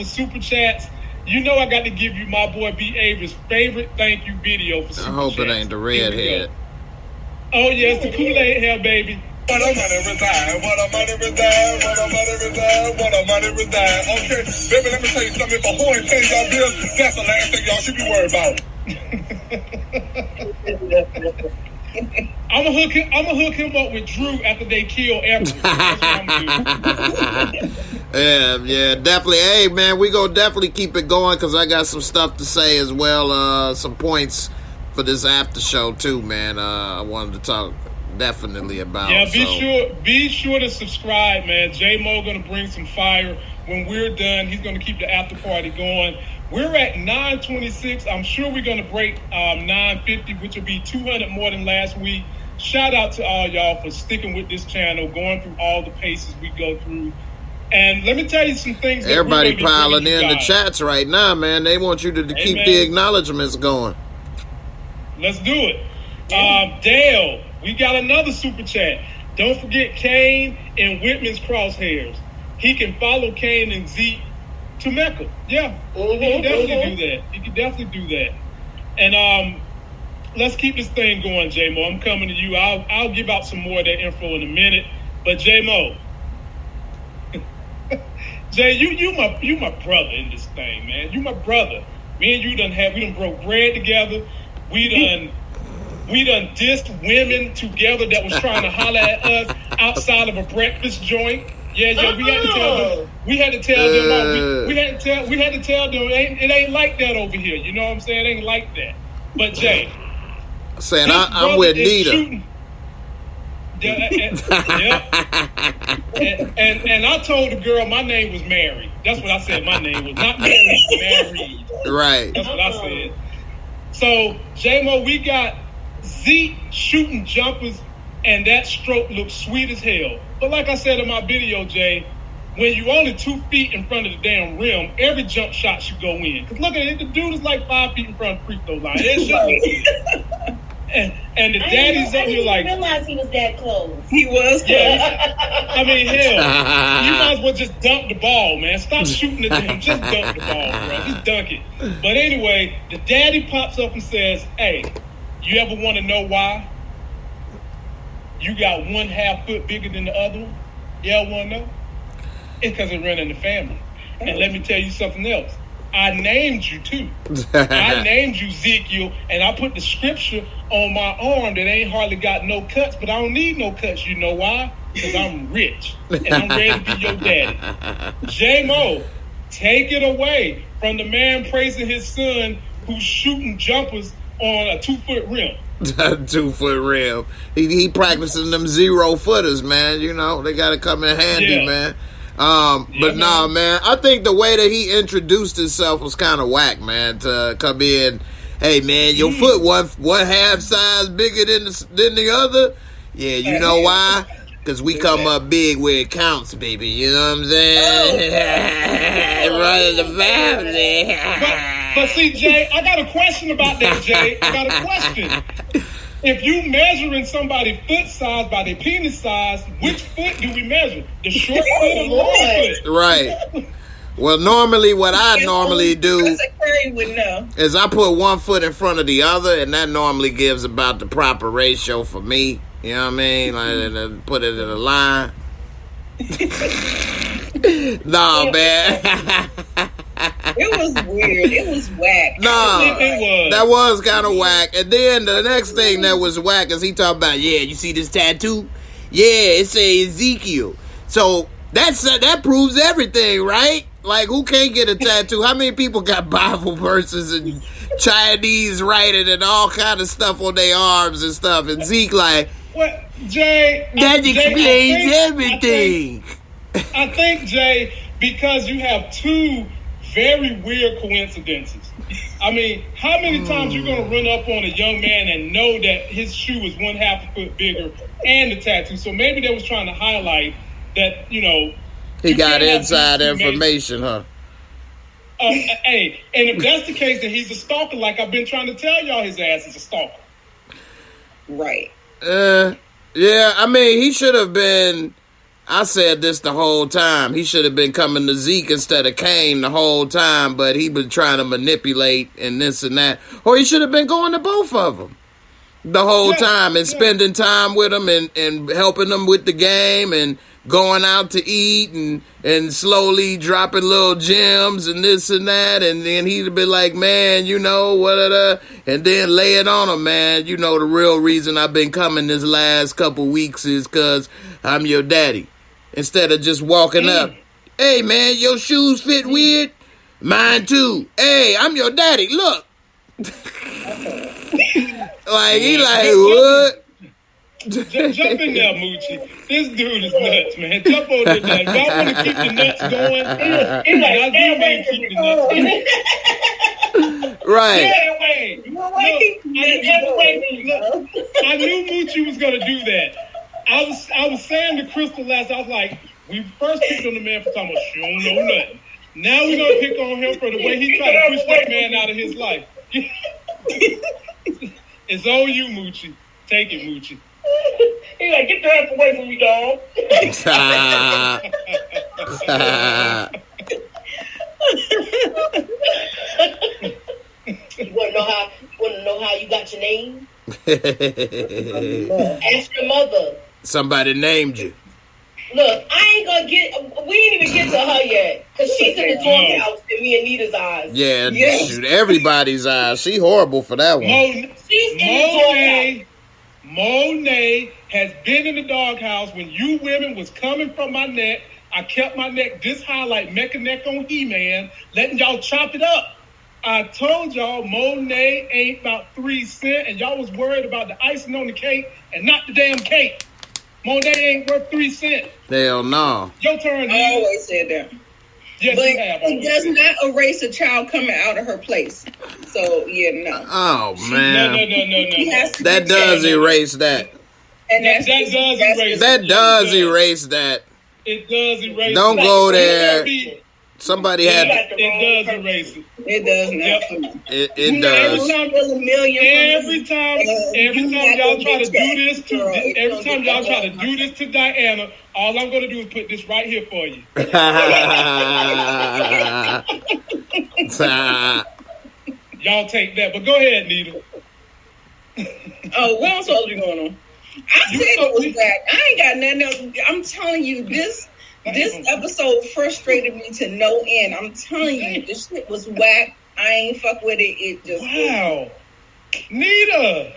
super chats. You know I got to give you my boy B. Avery's favorite thank you video for super chats. I hope it ain't the redhead. Oh, yes, the Kool-Aid hair, baby. What a money reside, what a money reside, what a money reside, what a money reside. Okay, baby, let me tell you something. If a whore ain't paying y'all bills, that's the last thing y'all should be worried about. I'm gonna hook him up with Drew after they kill Everett. That's what I'm gonna do. Yeah, definitely. Hey, man, we gonna definitely keep it going because I got some stuff to say as well. Some points for this after show too, man. I wanted to talk definitely about. Yeah, be sure to subscribe, man. J-Mo gonna bring some fire. When we're done, he's gonna keep the after party going. We're at 926. I'm sure we're gonna break 950, which will be 200 more than last week. Shout out to all y'all for sticking with this channel, going through all the paces we go through. And let me tell you some things. Everybody piling in the chats right now, man. They want you to keep the acknowledgments going. Let's do it. Dale, we got another super chat. Don't forget Kane in Whitman's crosshairs. He can follow Kane and Zeke to Mecca. Yeah, he can definitely do that. And let's keep this thing going, J-Mo. I'm coming to you. I'll give out some more of that info in a minute. But J-Mo, Jay, you my brother in this thing, man. You my brother. Me and you we done broke bread together. We done dissed women together that was trying to holler at us outside of a breakfast joint. Yeah, we had to tell them. We had to tell them it ain't like that over here. You know what I'm saying? It ain't like that. But Jay, saying I'm with Nita. And I told the girl my name was Mary. That's what I said. My name was not Mary, Mary. Right. That's what I said. So J-Mo, we got Zeke shooting jumpers, and that stroke looks sweet as hell. But like I said in my video, Jay, when you only 2 feet in front of the damn rim, every jump shot should go in. Because look at it, the dude is like 5 feet in front of the free throw line. It should and the daddy's up here like... I didn't realize he was that close. He was close. Yeah, I mean, hell, you might as well just dunk the ball, man. Stop shooting at him. Just dunk the ball, bro. Just dunk it. But anyway, the daddy pops up and says, hey, you ever want to know why you got 1/2 foot bigger than the other one? Y'all want to know? It's because it ran in the family. And let me tell you something else. I named you too. I named you Ezekiel, and I put the scripture on my arm that ain't hardly got no cuts, but I don't need no cuts. You know why? Because I'm rich, and I'm ready to be your daddy. J-Mo, take it away from the man praising his son who's shooting jumpers on a 2-foot rim. 2-foot rim. He practicing them 0-footers, man. You know, they got to come in handy, man. But nah, man, I think the way that he introduced himself was kind of whack, man, to come in. Hey, man, your foot one half size bigger than the other. Yeah, you know why? Because we come up big where it counts, baby. You know what I'm saying? Running the family. But see, Jay, I got a question about that, Jay. I got a question. If you measuring somebody's foot size by their penis size, which foot do we measure? The short foot or long foot? Right. Well, normally what I normally do is I put one foot in front of the other, and that normally gives about the proper ratio for me. You know what I mean? Like, put it in a line. Nah, man. It was weird. It was whack. Nah, that was kind of whack. And then the next thing that was whack is he talking about, yeah, you see this tattoo? Yeah, it says Ezekiel. So that proves everything, right? Like, who can't get a tattoo? How many people got Bible verses and Chinese writing and all kind of stuff on their arms and stuff? And Zeke like, well, Jay, that explains everything. I think, Jay, because you have two very weird coincidences. I mean, how many times you going to run up on a young man and know that his shoe is 1/2 a foot bigger and the tattoo? So maybe they was trying to highlight that, you know, he got inside information, huh? Hey, and if that's the case, then he's a stalker. Like I've been trying to tell y'all, his ass is a stalker. Right. Yeah, I mean, he should have been, I said this the whole time, he should have been coming to Zeke instead of Kane the whole time, but he been trying to manipulate and this and that. Or he should have been going to both of them the whole time and spending time with them and helping them with the game and going out to eat and slowly dropping little gems and this and that, and then he'd be like, man, you know, and then lay it on him, man. You know, the real reason I've been coming this last couple weeks is because I'm your daddy. Instead of just walking up, hey, man, your shoes fit weird. Mine too. Hey, I'm your daddy. Look. Like, he like, what? Jump in there, Moochie. This dude is nuts, man. Jump on in there. If y'all want to keep the nuts going, he's like, I do mean keep the nuts going. Right. I knew Moochie was going to do that. I was saying to Crystal last, I was like, we first picked on the man for talking about she don't know nothing. Now we're going to pick on him for the way he tried to push that man out of his life. It's on you, Moochie. Take it, Moochie. He like, get the F away from me, dog. You wanna know how you got your name? Ask your mother. Somebody named you. Look, we ain't even get to her yet. Because she's in the doghouse in me and Nita's eyes. Yeah, shoot, everybody's eyes. She horrible for that one. She's in the doghouse. Monet has been in the doghouse when you women was coming from my neck. I kept my neck this high like Mecha neck on He-Man, letting y'all chop it up. I told y'all Monet ain't about 3 cents, and y'all was worried about the icing on the cake and not the damn cake. Monet ain't worth 3 cents. Hell no. Your turn. I always said that. Yes, but you have. it does not erase a child coming out of her place. So, yeah, no. Oh, man. No. That does erase that. And that does erase that. Does erase that. It does erase Don't go there. Somebody had. It does erase it. It does not. It does. Every time y'all try to do this to Diana, all I'm gonna do is put this right here for you. Y'all take that, but go ahead, Nita. Oh, what else supposed to be going on? I said it was whack. I ain't got nothing else. I'm telling you, this episode frustrated me to no end. I'm telling you, this shit was whack. I ain't fuck with it. It just Nita.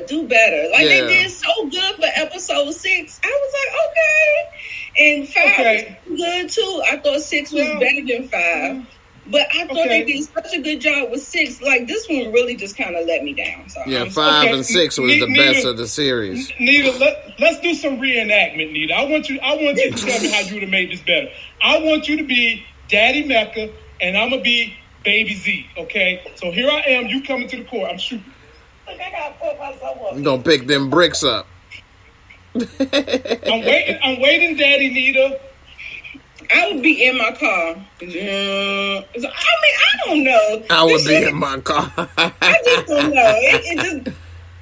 Do better. Like they did so good for episode 6. I was like, okay. And 5 was good too. I thought 6 was better than 5. But I thought they did such a good job with 6. Like, this one really just kind of let me down. So yeah, 5 and 6 was the best of the series. Nita, let's do some reenactment, Nita. I want you to tell me how you would have made this better. I want you to be Daddy Mecca, and I'm going to be Baby Z, okay? So here I am, you coming to the court. I'm shooting. Look, I got to put myself up. I'm going to pick them bricks up. I'm waiting, Daddy Nita. I would be in my car. I mean, I don't know. I would be in my car. I just don't know.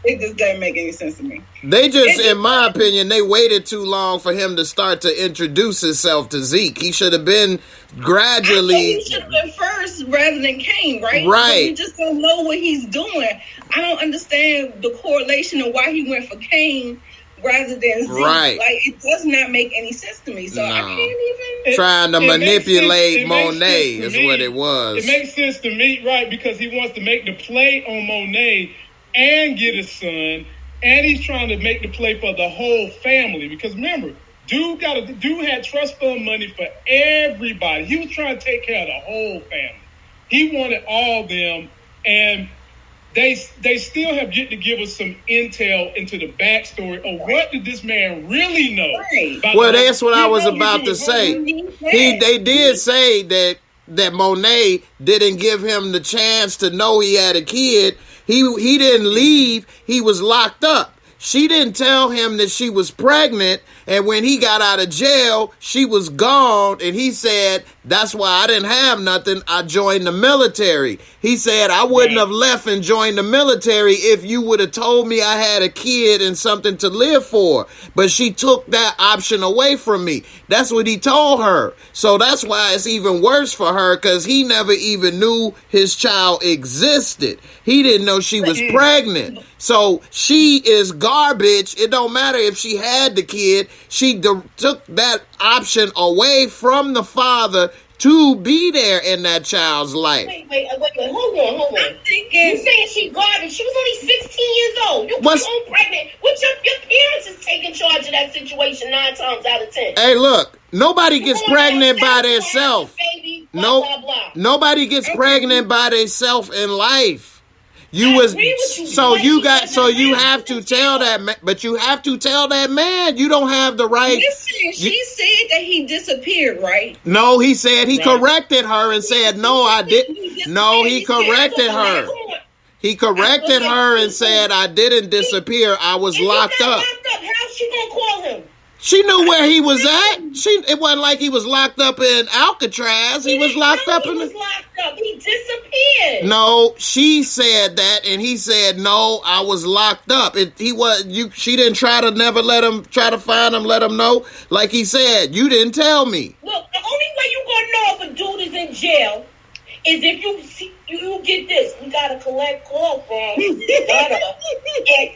It just doesn't make any sense to me. They just, in my opinion, they waited too long for him to start to introduce himself to Zeke. He should have been gradually. He should have been first rather than Kane, right? Right. We just don't know what he's doing. I don't understand the correlation of why he went for Kane rather than Zeke. Right. Like, it does not make any sense to me. So I can't even. Trying to manipulate Monet is what it was. It makes sense to me, right? Because he wants to make the play on Monet and get his son, and he's trying to make the play for the whole family. Because remember, dude had trust fund money for everybody. He was trying to take care of the whole family. He wanted all of them, and they still have yet to give us some intel into the backstory of what did this man really know. Right. Well, that's what I was about to say. They did say that Monet didn't give him the chance to know he had a kid. He didn't leave. He was locked up. She didn't tell him that she was pregnant, and when he got out of jail, she was gone, and he said, that's why I didn't have nothing. I joined the military. He said, I wouldn't have left and joined the military if you would have told me I had a kid and something to live for. But she took that option away from me. That's what he told her. So that's why it's even worse for her, because he never even knew his child existed. He didn't know she was pregnant. So she is garbage. It don't matter if she had the kid. She took that option away from the father to be there in that child's life. Wait, hold on. You saying she garbage? She was only 16 years old. You keep on pregnant. Your parents is taking charge of that situation 9 times out of 10. Hey, look, nobody gets pregnant by themselves. Nobody gets pregnant by themselves in life. You have to tell that man, but you have to tell that man you don't have the right. Listen, she said that he disappeared, right? No, he said he corrected her and said, no, I didn't. No, he corrected her. He corrected her and said, I didn't disappear. I was locked up. How's she gonna call him? She knew where he was at. It wasn't like he was locked up in Alcatraz. He was locked up in. He was locked up. He disappeared. No, she said that, and he said, "No, I was locked up." She didn't try to find him, let him know. Like he said, you didn't tell me. Look, the only way you gonna know if a dude is in jail is if you get this. We gotta collect call from at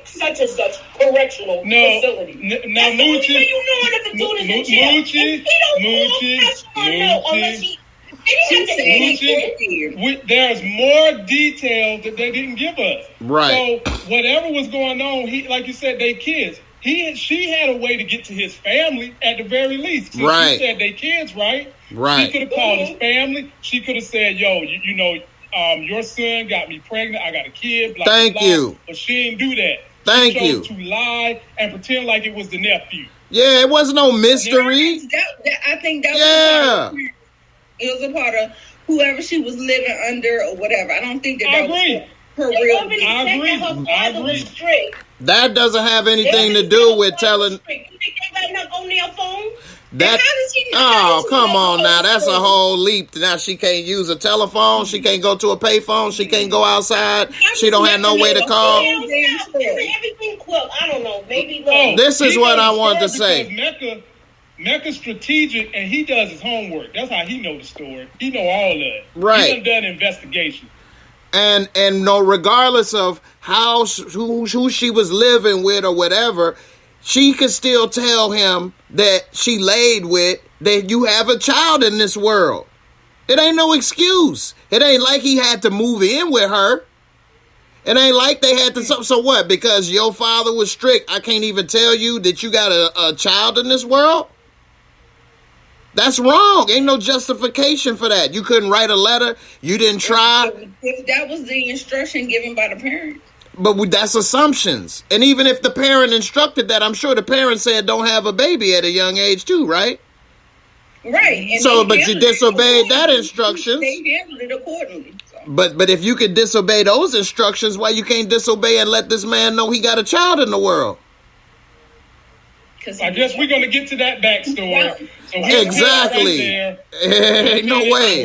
such and such correctional facility. Now, Moochie, you know if a dude is in jail. There's more details that they didn't give us. Right. So whatever was going on, like you said, they kids. She had a way to get to his family at the very least. So right. She said they kids, right? Right. She could have called his family. She could have said, "Yo, your son got me pregnant. I got a kid." Blah, Thank blah, you. Blah. But she didn't do that. Thank she you. chose to lie and pretend like it was the nephew. Yeah, it was no mystery. I think that was it was a part of whoever she was living under or whatever. I don't think that was her real. I agree. That doesn't have anything to do with telling. You think they letting her go near phone? Come on now. That's a whole leap. Now she can't use a telephone. She can't go to a payphone. She can't go outside. She don't have no way to call. Everything quick. I don't know. Maybe this is what I want to say. Mecca's strategic, and he does his homework. That's how he knows the story. He know all of it. Right. He done investigation. And no, regardless of who she was living with or whatever, she could still tell him that she laid with, that you have a child in this world. It ain't no excuse. It ain't like he had to move in with her. It ain't like they had to. So what? Because your father was strict, I can't even tell you that you got a child in this world? That's wrong. Ain't no justification for that. You couldn't write a letter. You didn't try. If that was the instruction given by the parent. But that's assumptions. And even if the parent instructed that, I'm sure the parent said don't have a baby at a young age too, right? Right. And so, but you disobeyed that instructions. They handled it accordingly. So. But if you could disobey those instructions, why you can't disobey and let this man know he got a child in the world? I guess we're going to get to that backstory. So exactly. Ain't no way.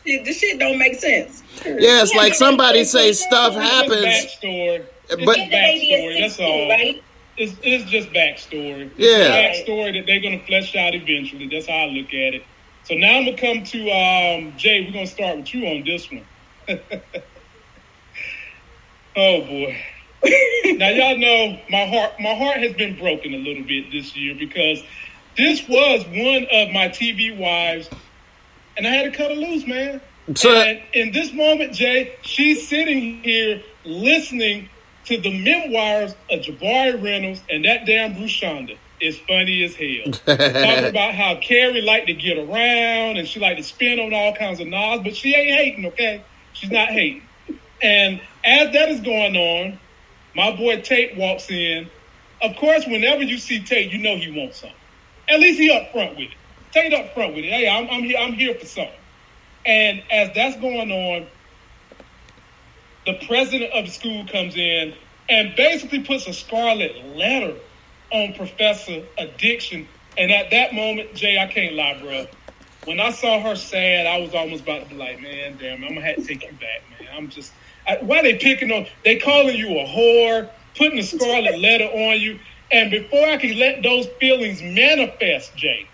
This shit don't make sense. Yeah, it's like somebody say stuff happens. Backstory. But backstory, that's all. Right? It's just backstory. It's backstory that they're going to flesh out eventually. That's how I look at it. So now I'm going to come to Jay. We're going to start with you on this one. Oh, boy. Now, y'all know my heart has been broken a little bit this year because this was one of my TV wives, and I had to cut her loose, man. And in this moment, Jay, she's sitting here listening to the memoirs of Jabari Reynolds and that damn Brushonda. It's funny as hell. Talking about how Carrie liked to get around and she liked to spin on all kinds of knobs, but she ain't hating, okay? She's not hating. And as that is going on, my boy Tate walks in. Of course, whenever you see Tate, you know he wants something. At least he up front with it. Tate up front with it. Hey, I'm here for something. And as that's going on, the president of the school comes in and basically puts a scarlet letter on Professor Addiction. And at that moment, Jay, I can't lie, bro. When I saw her sad, I was almost about to be like, man, damn, I'm going to have to take you back, man. Why they picking on? They calling you a whore, putting a scarlet letter on you. And before I can let those feelings manifest, Jay,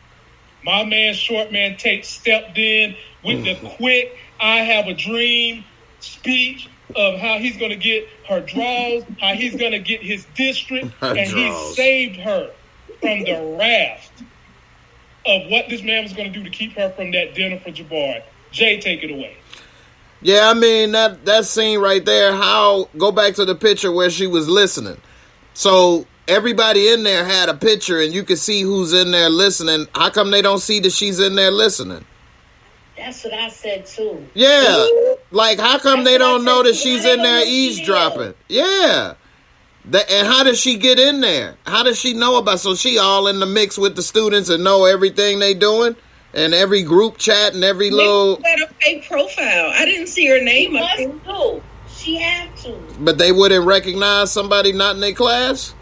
my man, short man Tate stepped in with the quick, I have a dream speech of how he's going to get her draws, how he's going to get his district, and he saved her from the wrath of what this man was going to do to keep her from that dinner for Jabari. Jay, take it away. Yeah, I mean, that scene right there, go back to the picture where she was listening. So everybody in there had a picture and you could see who's in there listening. How come they don't see that she's in there listening? That's what I said too. Yeah. Like, how come they don't know that she's in there eavesdropping? Yeah. And how does she get in there? How does she know about? So she all in the mix with the students and know everything they doing? And every group chat and every little... She had a fake profile. I didn't see her name up there. She had to. But they wouldn't recognize somebody not in their class?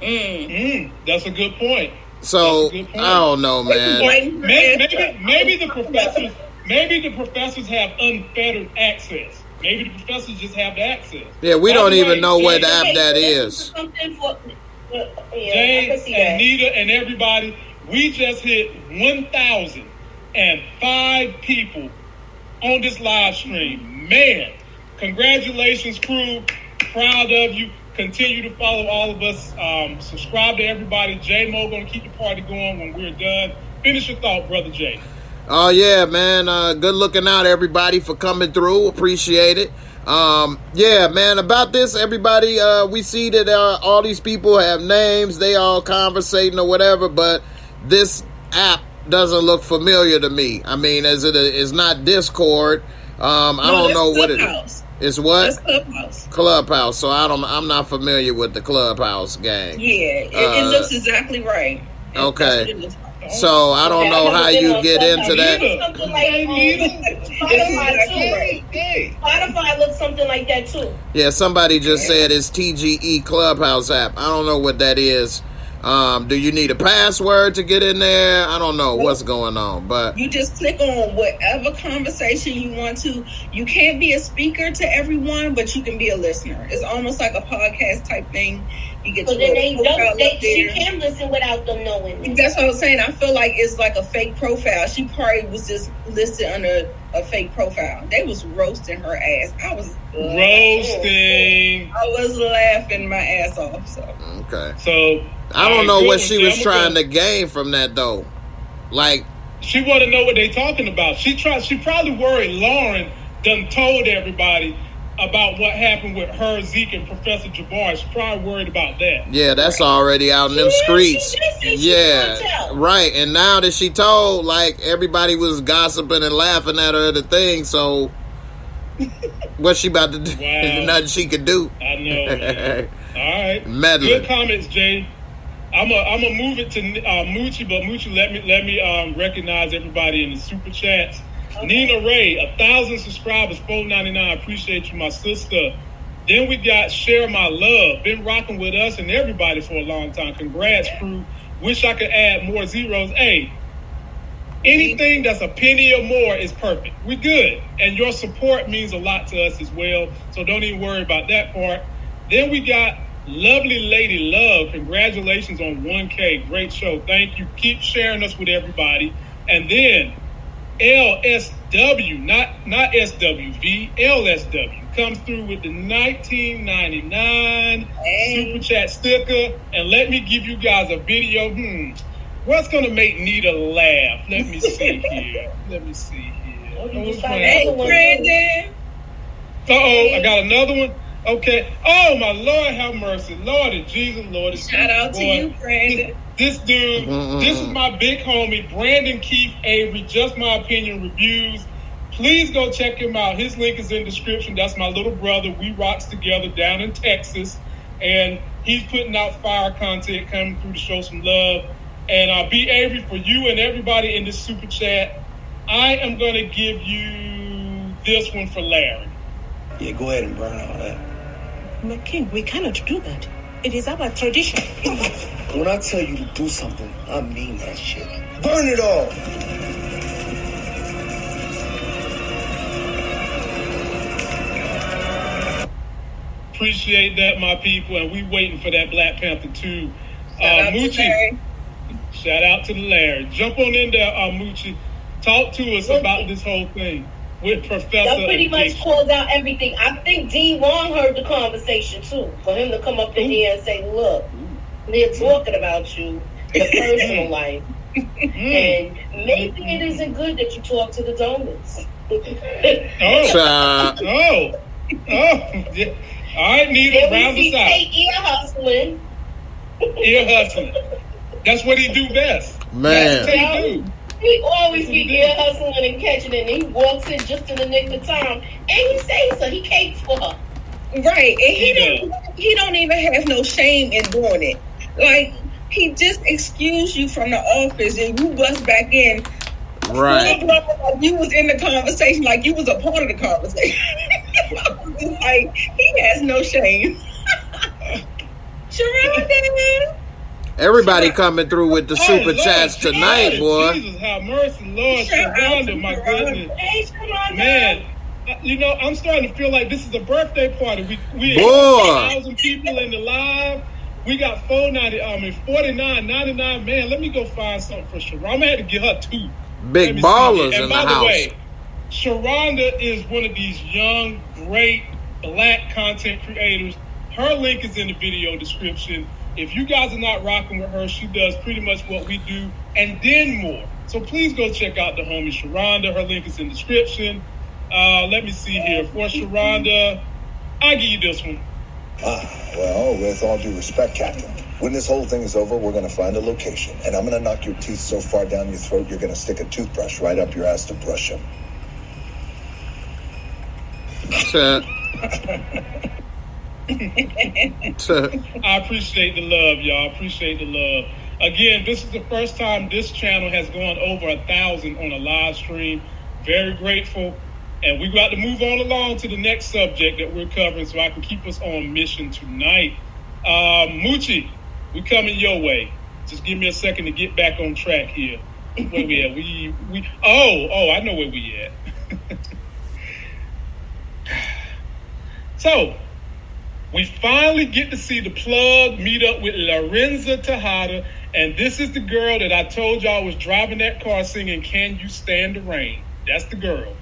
That's a good point. So, I don't know, man. Maybe the professors have unfettered access. Maybe the professors just have the access. Yeah, we don't even know what app that is. Jay, and Nita, and everybody... We just hit 1,005 people on this live stream. Man, congratulations, crew. Proud of you. Continue to follow all of us. Subscribe to everybody. J-Mo going to keep the party going when we're done. Finish your thought, Brother Jay. Oh, yeah, man. Good looking out, everybody, for coming through. Appreciate it. Yeah, man, about this, everybody, we see that all these people have names. They all conversating or whatever, but this app doesn't look familiar to me. I mean, it's not Discord. I don't know what it is. It's what? It's Clubhouse. Clubhouse. So I'm not familiar with the Clubhouse gang. Yeah, it looks exactly right. Okay. So I don't know how you get into that. Spotify looks something like that too. Yeah, somebody just said it's TGE Clubhouse app. I don't know what that is. Do you need a password to get in there? I don't know what's going on, but you just click on whatever conversation you want to. You can't be a speaker to everyone, but you can be a listener. It's almost like a podcast type thing. You get she can listen without them knowing. That's what I was saying. I feel like it's like a fake profile. She probably was just listed under a fake profile. They was roasting her ass. I was laughing my ass off. So okay. So I don't know what she was trying to gain from that though. Like she want to know what they talking about. She probably worried Lauren done told everybody about what happened with her, Zeke, and Professor Jabbar. She's probably worried about that. Yeah, that's already out in them streets. Yeah, right. And now that she told, like, everybody was gossiping and laughing at her at the thing, so what's she about to do? Wow. Nothing she could do. I know. Man. All right. Meddling. Good comments, Jay. I'm gonna move it to Moochie, but Moochie, let me recognize everybody in the super chats. Okay. Nina Ray, 1,000 subscribers, $4.99. Appreciate you, my sister. Then we got Share My Love, been rocking with us and everybody for a long time. Congrats, crew. Wish I could add more zeros. Hey, anything that's a penny or more is perfect. We good, and your support means a lot to us as well. So don't even worry about that part. Then we got Lovely Lady Love. Congratulations on 1K. Great show. Thank you. Keep sharing us with everybody. And then LSW, not SWV, LSW comes through with the 1999 super chat sticker. And let me give you guys a video. What's gonna make Nita laugh? Let me see here. Hey, Brandon. I got another one. Okay. Oh, my Lord, have mercy. Lord of Jesus, Lord of Jesus. Shout out to you, Brandon. This dude, this is my big homie, Brandon Keith Avery, Just My Opinion Reviews. Please go check him out. His link is in the description. That's my little brother. We rocks together down in Texas. And he's putting out fire content coming through to show some love. And B. Avery, for you and everybody in this super chat, I am going to give you this one for Larry. Yeah, go ahead and burn all that. My king, we cannot do that. It is our tradition. When I tell you to do something, I mean that shit. Burn it all! Appreciate that, my people, and we waiting for that Black Panther 2. Moochie, shout out to the Larry. Jump on in there, Moochie. Talk to us about this whole thing with Professor. That pretty much calls out everything. I think D. Wong heard the conversation too, for him to come up in here and say, look, they're talking about you, your personal life. And maybe it isn't good that you talk to the donors. Yeah. All right, Nita, round us out. Ear hustling. That's what he do best. Man. That's what he do. He always be ear hustling and catching it, and he walks in just in the nick of time, and he says so. He caters for her. Right, and he don't even have no shame in doing it. Like, he just excused you from the office, and you bust back in. Right. Like you was in the conversation, like you was a part of the conversation. Like, he has no shame. Sharonda. Everybody coming through with the super chats tonight, boy. Jesus, have mercy, Lord. Sharonda, my goodness. Hey, Sharonda. Man, I'm starting to feel like this is a birthday party. We have 1,000 people in the live. We got $49.99. Man, let me go find something for Sharonda. I'm gonna have to get her two. Big ballers in the house. And by the way, Sharonda is one of these young, great Black content creators. Her link is in the video description. If you guys are not rocking with her, she does pretty much what we do and then more. So please go check out the homie Sharonda. Her link is in the description. Let me see here. For Sharonda, I'll give you this one. Well, with all due respect, Captain, when this whole thing is over, we're going to find a location, and I'm going to knock your teeth so far down your throat, you're going to stick a toothbrush right up your ass to brush them. I appreciate the love, y'all. Appreciate the love. Again, this is the first time this channel has gone over 1,000 on a live stream. Very grateful. And we got to move on along to the next subject that we're covering so I can keep us on mission tonight. Moochie, we coming your way. Just give me a second to get back on track here. Where we at? I know where we at. So, we finally get to see the plug meet up with Lorenza Tejada, and this is the girl that I told y'all was driving that car singing, "Can You Stand the Rain?" That's the girl.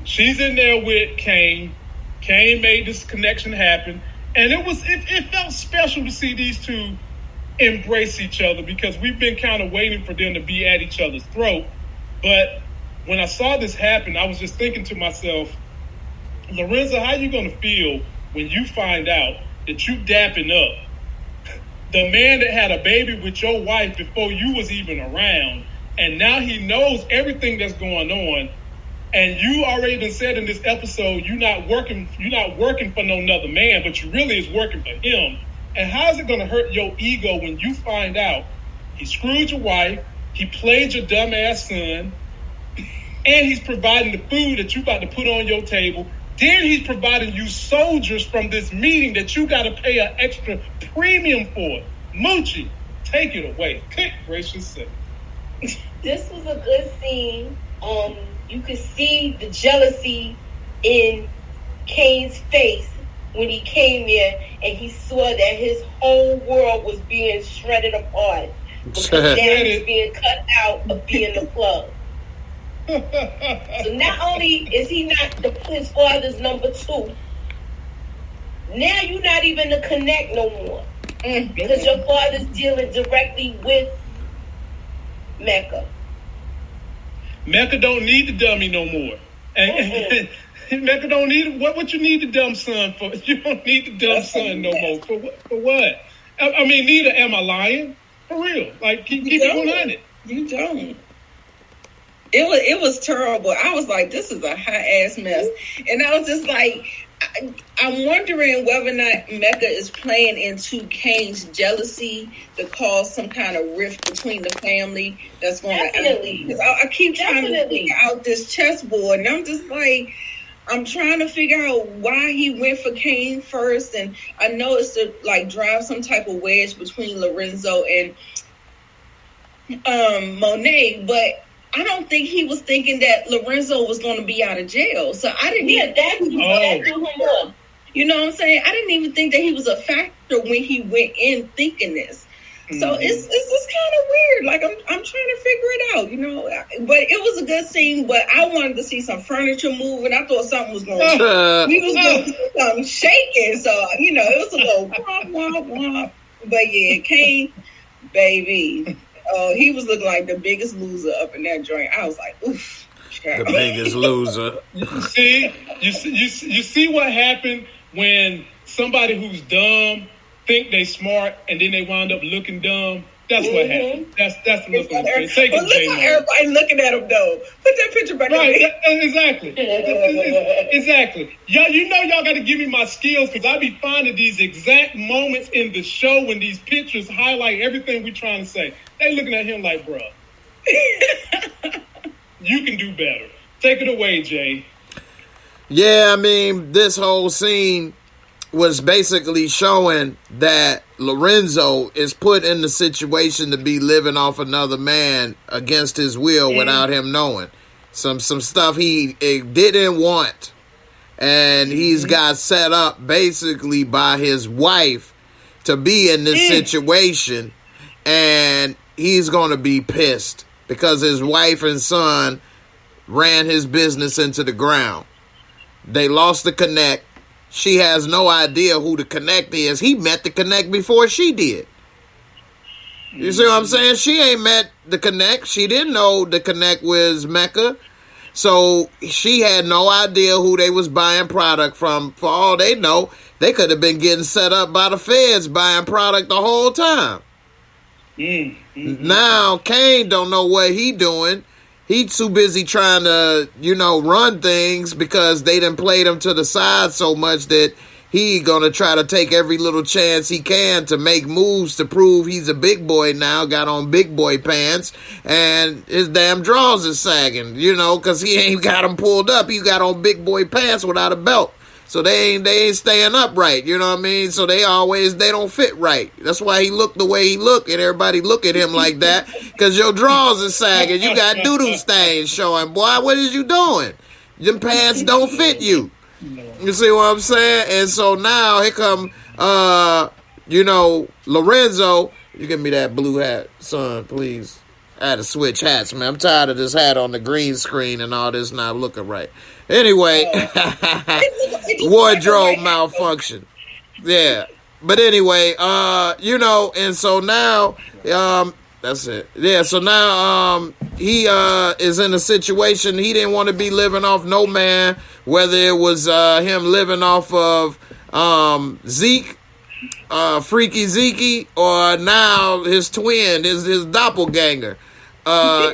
She's in there with Kane. Kane made this connection happen, and it felt special to see these two embrace each other because we've been kind of waiting for them to be at each other's throat. But when I saw this happen, I was just thinking to myself, Lorenzo, how you gonna feel when you find out that you dapping up the man that had a baby with your wife before you was even around, and now he knows everything that's going on, and you already been said in this episode you're not working for no another man, but you really is working for him. And how is it gonna hurt your ego when you find out he screwed your wife, he played your dumbass son, and he's providing the food that you about to put on your table. Then he's providing you soldiers from this meeting that you got to pay an extra premium for. Moochie, take it away. Good gracious sake. This was a good scene. You could see the jealousy in Kane's face when he came there and he saw that his whole world was being shredded apart because now he's being cut out of being the plug. So not only is he not his father's number 2, now you're not even the connect no more. Because your father's dealing directly with Mecca. Mecca don't need the dummy no more. And Mecca don't need what you need the dumb son for. You don't need the dumb son no more. For what? I mean, neither am I lying. For real. Like keep it 100. You don't. It was terrible. I was like, this is a hot ass mess. And I was just like, I'm wondering whether or not Mecca is playing into Kane's jealousy to cause some kind of rift between the family that's going to... I keep trying to figure out this chessboard, and I'm just like, I'm trying to figure out why he went for Kane first, and I know it's to like drive some type of wedge between Lorenzo and Monet, but I don't think he was thinking that Lorenzo was going to be out of jail. So I didn't that threw him off. You know what I'm saying? I didn't even think that he was a factor when he went in thinking this. So it's just kind of weird. Like I'm trying to figure it out, you know. But it was a good scene. But I wanted to see some furniture moving. I thought something was going to we was going to see something shaking. So you know, it was a little womp womp womp. But yeah, Kane, baby. He was looking like the biggest loser up in that joint. I was like, oof. The biggest loser. You see what happened when somebody who's dumb think they smart and then they wind up looking dumb? That's what happened. That's the look on the face. Take it, J-Mo. Everybody looking at him though. Put that picture back right, exactly. Exactly. Y'all got to give me my skills because I be finding these exact moments in the show when these pictures highlight everything we trying to say. They looking at him like, bro, you can do better. Take it away, Jay. Yeah, I mean, this whole scene was basically showing that Lorenzo is put in the situation to be living off another man against his will without him knowing. Some stuff he didn't want. And he's got set up basically by his wife to be in this situation. And he's going to be pissed because his wife and son ran his business into the ground. They lost the connect. She has no idea who the connect is. He met the connect before she did. You see what I'm saying? She ain't met the connect. She didn't know the connect was Mecca. So she had no idea who they was buying product from. For all they know, they could have been getting set up by the feds buying product the whole time. Now, Kane don't know what he doing. He's too busy trying to, run things because they done played him to the side so much that he gonna try to take every little chance he can to make moves to prove he's a big boy now, got on big boy pants, and his damn drawers is sagging, because he ain't got them pulled up. He got on big boy pants without a belt. So they ain't staying upright, you know what I mean? So they don't fit right. That's why he looked the way he looked, and everybody look at him like that, because your drawers are sagging. You got doo-doo stains showing. Boy, what is you doing? Them pants don't fit you. You see what I'm saying? And so now here come, Lorenzo. You give me that blue hat, son, please. I had to switch hats, man. I'm tired of this hat on the green screen and all this not looking right. Anyway, wardrobe malfunction. Yeah. But anyway, and so now That's it. Yeah, so now he is in a situation he didn't want to be living off no man, whether it was him living off of Zeke, Freaky Zeke, or now his twin, his doppelganger. Either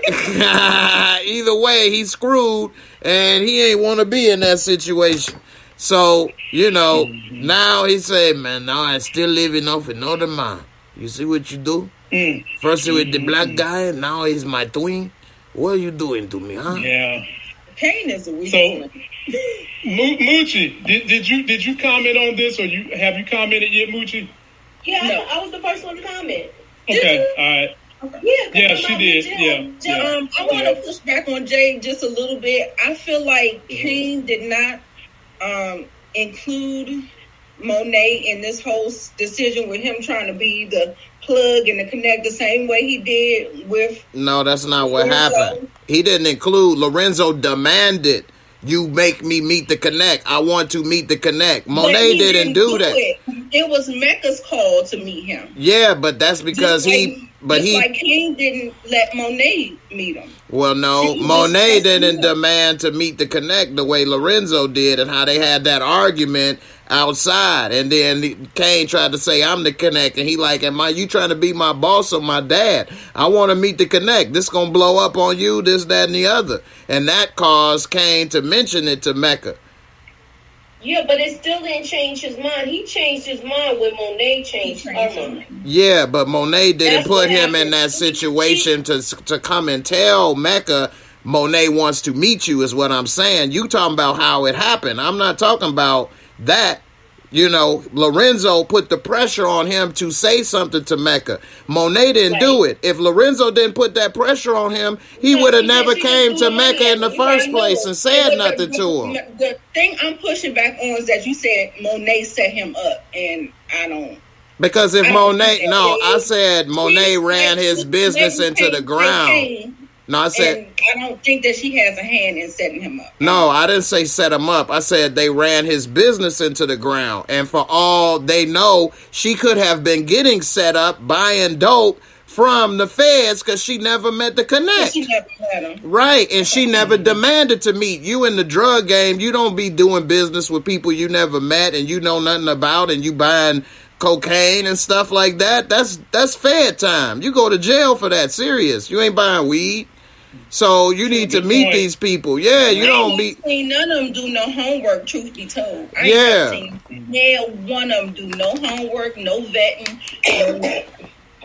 way, he's screwed, and he ain't want to be in that situation. So, now he say, man, now I still living off another man. You see what you do? First with the black guy, now he's my twin. What are you doing to me, huh? Yeah. Pain is a weak one. Moochie, did you comment on this, or have you commented yet, Moochie? Yeah, no. I was the first one to comment. Okay, all right. Yeah, she did. Yeah. I want to push back on Jay just a little bit. I feel like King did not include Monet in this whole decision with him trying to be the plug and the connect the same way he did with. No, that's not what happened. He didn't include. Lorenzo demanded you make me meet the connect. I want to meet the connect. Monet didn't do that. It was Mecca's call to meet him. Yeah, but that's because like King didn't let Monet meet him. Well, no, Monet didn't demand to meet the connect the way Lorenzo did, and how they had that argument outside. And then Kane tried to say, I'm the connect. And he like, you trying to be my boss or my dad? I want to meet the connect. This going to blow up on you, this, that, and the other. And that caused Kane to mention it to Mecca. Yeah, but it still didn't change his mind. He changed his mind when Monet changed her mind. Yeah, but Monet didn't put him in that situation to come and tell Mecca, Monet wants to meet you, is what I'm saying. You talking about how it happened. I'm not talking about that. Lorenzo put the pressure on him to say something to Mecca. Monet didn't do it. If Lorenzo didn't put that pressure on him, he would have never came to Mecca in the first place and said nothing to him. The thing I'm pushing back on is that you said Monet set him up, and I don't. Because if Monet, I said Monet ran his business into the ground. No, I said, I don't think that she has a hand in setting him up. No, I didn't say set him up. I said they ran his business into the ground. And for all they know, she could have been getting set up, buying dope from the feds, because she never met the connect. She never met him. Right, and she never demanded to meet. You in the drug game, you don't be doing business with people you never met and you know nothing about, and you buying cocaine and stuff like that. That's fed time. You go to jail for that. Serious. You ain't buying weed. So you need to meet these people. Yeah, you don't be. None of them do no homework. Truth be told, I ain't seen one of them do no homework, no vetting.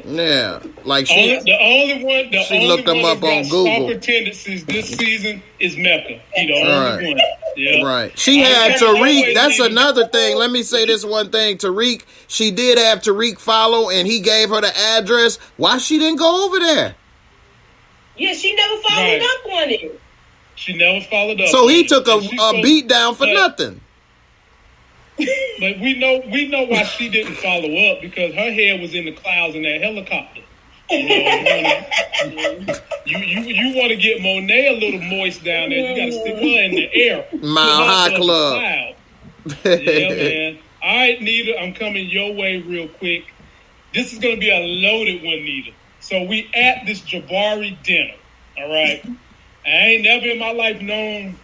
Yeah, like the only one looked them up on Google. Stalker tendencies this season is Mecca. The only one. Yeah. Right. She had Tariq. That's another thing. Let me say this one thing. Tariq, she did have Tariq follow, and he gave her the address. Why she didn't go over there? Yeah, she never followed up on it. She never followed up. So he took a beat down for nothing. But we know why she didn't follow up, because her head was in the clouds in that helicopter. You want to get Monet a little moist down there. You got to stick her in the air. Mile High Club. Yeah, man. All right, Nita, I'm coming your way real quick. This is going to be a loaded one, Nita. So we at this Jabari dinner, all right? I ain't never in my life known.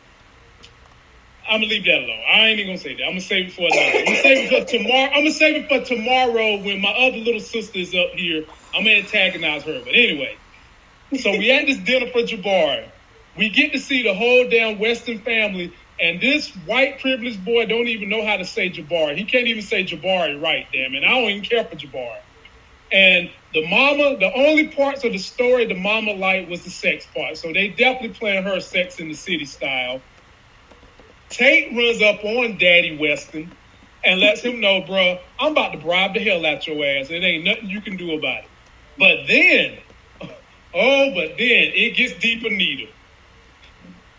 I'm going to leave that alone. I ain't even going to say that. I'm going to save it for another. I'm going to save it for tomorrow when my other little sister is up here. I'm going to antagonize her. But anyway, so we at this dinner for Jabari. We get to see the whole damn Western family, and this white privileged boy don't even know how to say Jabari. He can't even say Jabari right, damn it. I don't even care for Jabari. And the only parts of the story the mama liked was the sex part. So they definitely playing her Sex in the City style. Tate runs up on Daddy Weston and lets him know, bro, I'm about to bribe the hell out your ass. It ain't nothing you can do about it. But then it gets deeper, Nita.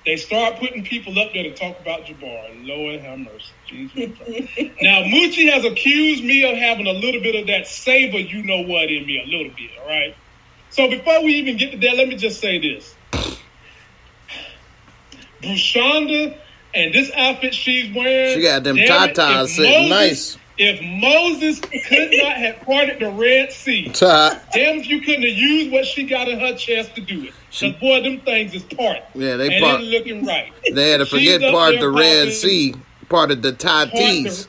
They start putting people up there to talk about Jabari. Lord have mercy. Jesus. Now, Moochie has accused me of having a little bit of that savor you-know-what in me, a little bit, all right? So before we even get to that, let me just say this. Brushonda and this outfit she's wearing. She got them tatas sitting nice. If Moses could not have parted the Red Sea, damn if you couldn't have used what she got in her chest to do it. Because, boy, them things is part. Yeah, they and ain't looking right. They had to forget part the Red Sea, part of the Tatis.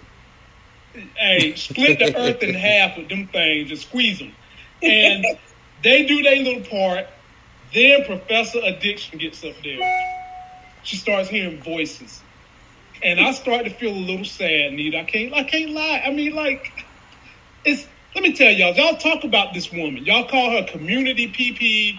Hey, split the earth in half with them things and squeeze them. And they do their little part. Then Professor Addiction gets up there. She starts hearing voices. And I start to feel a little sad, Nita. I can't lie. I mean, like, let me tell y'all talk about this woman. Y'all call her community PP.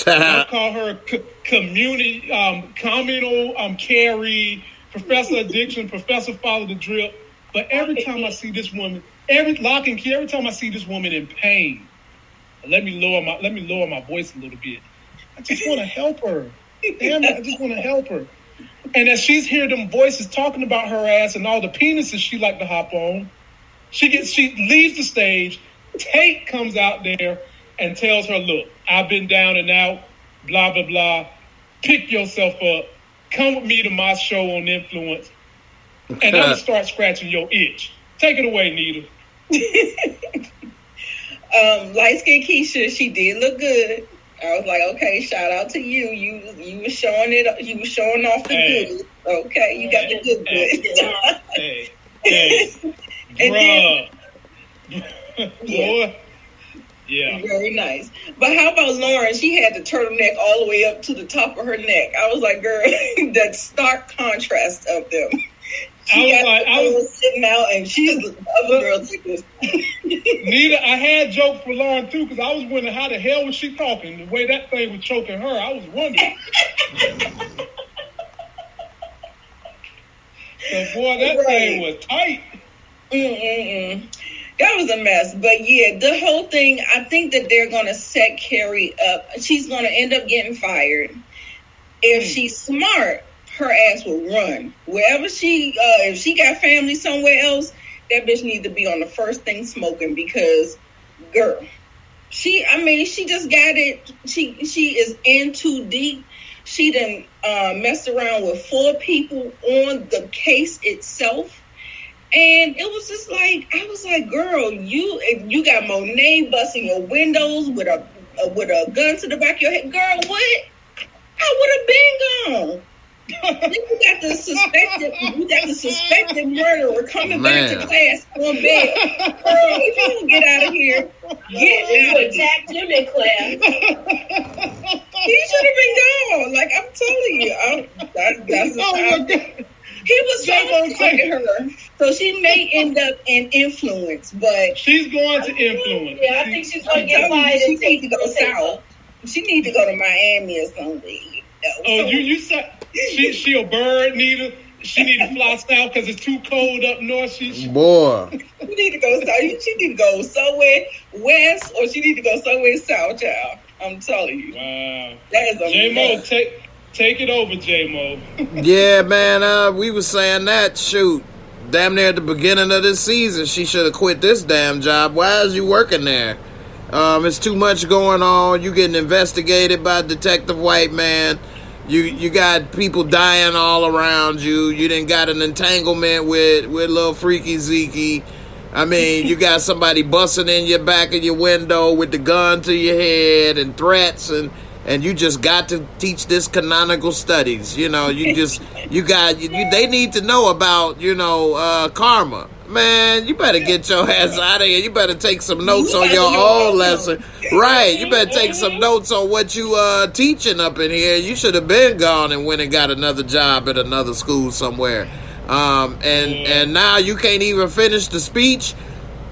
Y'all call her community, communal Carrie, Professor Addiction, Professor Follow the Drip. But every time I see this woman, every time I see this woman in pain, let me lower my voice a little bit. I just want to help her. Damn it, I just want to help her. And as she's hearing them voices talking about her ass and all the penises she like to hop on, she leaves the stage. Tate comes out there and tells her, look, I've been down and out, blah, blah, blah. Pick yourself up. Come with me to my show on Influence. And I'm going to start scratching your itch. Take it away, Nita. Light-skinned Keisha, she did look good. I was like, okay, shout out to you. You were showing it. You were showing off the good. Okay, you got the good. Bruh. Yeah. Yeah. Very nice. But how about Lauren? She had the turtleneck all the way up to the top of her neck. I was like, girl, that stark contrast of them. I was sitting out, and she's the other girl like this. Nita, I had jokes for Lauren too, because I was wondering how the hell was she talking? The way that thing was choking her, I was wondering. So boy, that thing was tight. That was a mess. But yeah, the whole thing, I think that they're going to set Carrie up. She's going to end up getting fired. If she's smart, her ass will run. Wherever if she got family somewhere else, that bitch needs to be on the first thing smoking, because, girl, she just got it. She is in too deep. She done messed around with 4 people on the case itself. And it was just like, I was like, girl, you got Monet busting your windows with a gun to the back of your head. Girl, what? I would have been gone. You got the suspected murderer coming back to class on bed. Girl, if you don't get out of here, you attacked him in class. He should have been gone. Like, I'm telling you, that's he was so upset at her. So she may end up in Influence, but she's going to Influence. Yeah, I think she's going to get fired. She needs to go south. She needs to go to Miami or something. You said she a bird, Nita? She need to fly south because it's too cold up north. Boy. She need to go south. She need to go somewhere west, or she need to go somewhere south, child. I'm telling you. Wow. That is a J-Mo, take it over, J-Mo. Yeah, man. We were saying that, shoot, damn near at the beginning of this season, she should have quit this damn job. Why is you working there? It's too much going on. You getting investigated by Detective White Man. You got people dying all around you. You done got an entanglement with little freaky Zeke. I mean, you got somebody busting in your back of your window with the gun to your head and threats, and you just got to teach this canonical studies. You know, they need to know about, karma. Man, you better get your ass out of here. You better take some notes on your own lesson. Right. You better take some notes on what you teaching up in here. You should have been gone and went and got another job at another school somewhere. And now you can't even finish the speech.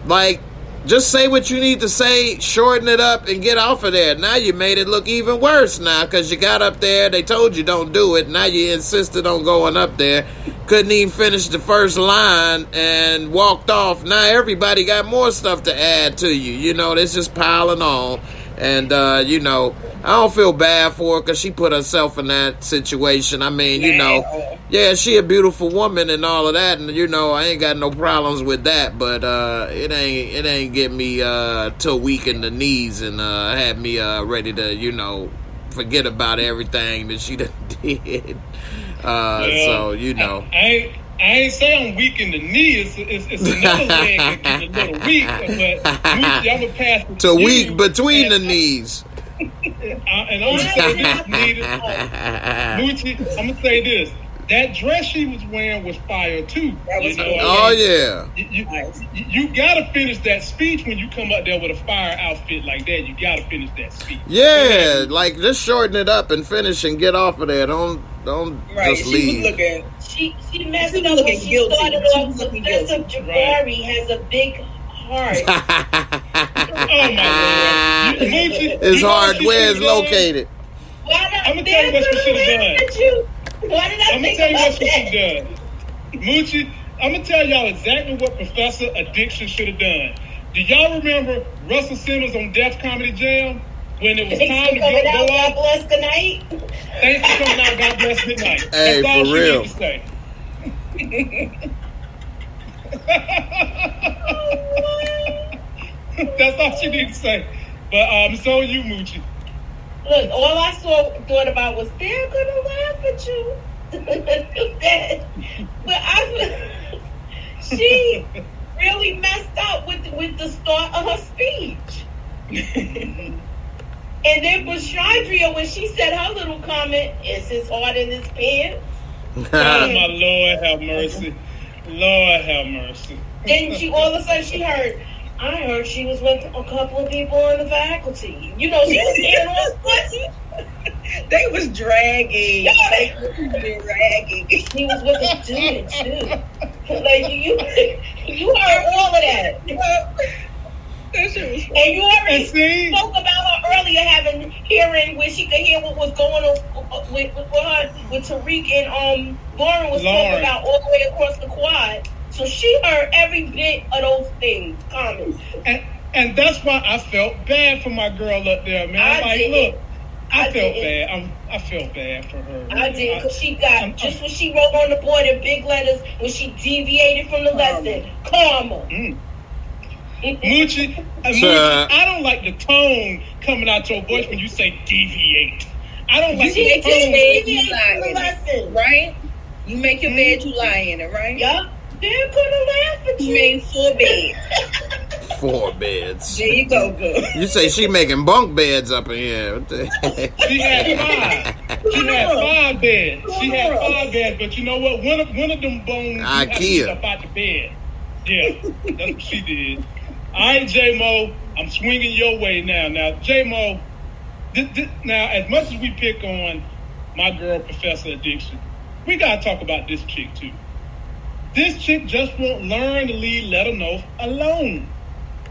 Like, just say what you need to say, shorten it up, and get off of there. Now you made it look even worse now, because you got up there, they told you don't do it, now you insisted on going up there, couldn't even finish the first line, and walked off. Now everybody got more stuff to add to you. It's just piling on. And, I don't feel bad for her because she put herself in that situation. I mean, yeah, she a beautiful woman and all of that. And, I ain't got no problems with that. But it ain't get me too weak in the knees and had me ready to, forget about everything that she done did. So, I I ain't say I'm weak in the knee. It's another leg that gets a little weak. But Moochie, I'm gonna pass it to weak between the knees. And I'm gonna say this, Moochie. I'm gonna say this. That dress she was wearing was fire too. You gotta finish that speech when you come up there with a fire outfit like that. You gotta finish that speech. Yeah, like just shorten it up and finish and get off of there. Don't just leave. She messed up when she started off. Professor Jabari has a big heart. Oh my Lord! His heart, where is located? I'm gonna tell you what she should have done. Why did I I'm gonna tell you what she should have done. Moochie, I'm gonna tell y'all exactly what Professor Addiction should have done. Do y'all remember Russell Simmons on Def Comedy Jam? When it was time to go off? God bless good night. Thanks for coming out. God bless good night. Hey, that's all for she real. needs to say. That's all she needs to say. But so are you, Moochie. Look, all I thought about was they're gonna laugh at you. But she really messed up with the start of her speech. And then Bashandria, when she said her little comment, is his heart in his pants? Oh my Lord, have mercy. Lord have mercy. Then all of a sudden she I heard she was with a couple of people on the faculty. You know, she was hearing all sorts. They was dragging. He was with a student too. Like you heard all of that. And you already spoke about her earlier hearing where she could hear what was going on with Tariq and Lauren was talking about all the way across the quad. So she heard every bit of those things, comments. And that's why I felt bad for my girl up there, man. I felt bad. I felt bad for her. I did, because she got, just what she wrote on the board in big letters when she deviated from the lesson. Karma. Moochie, I don't like the tone coming out your voice when you say deviate. I don't like the tone. You lie in it, right? You make your bed, you lie in it, right? Yup. They're gonna laugh at you. You made 4 beds. 4 beds. There you go, girl. You say she making bunk beds up in here. She had 5. She had 5 beds. She had 5 beds, but you know what? One of them bones IKEA up out the bed. Yeah, that's what she did. All right, J-Mo, I'm swinging your way now. Now, J-Mo, now as much as we pick on my girl, Professor Addiction, we gotta talk about this chick too. This chick just won't learn to leave let her know alone.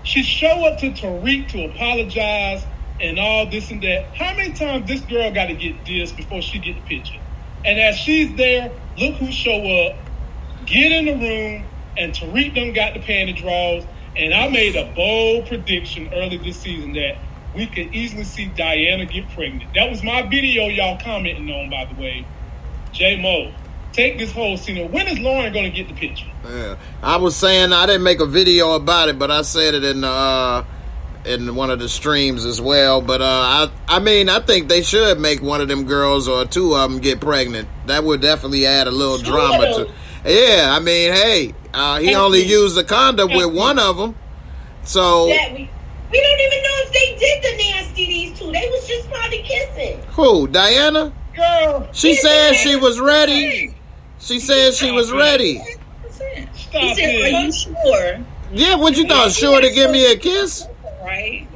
She show up to Tariq to apologize and all this and that. How many times this girl got to get this before she get the picture? And as she's there, look who show up, get in the room, and Tariq done got the panty draws. And I made a bold prediction early this season that we could easily see Diana get pregnant. That was my video y'all commenting on, by the way. J-Mo. Take this whole scene. When is Lauren going to get the picture? Yeah, I was saying I didn't make a video about it, but I said it in one of the streams as well. But I think they should make one of them girls or 2 of them get pregnant. That would definitely add a little drama to. Yeah, I mean, hey, he only used the condom with one of them, so we don't even know if they did the nasty. These 2, they was just probably kissing. Who? Diana? Girl, she said she was ready. She said she was ready. Stop he said, "Are you sure?" Yeah, what you thought? Sure to give me a kiss? Right.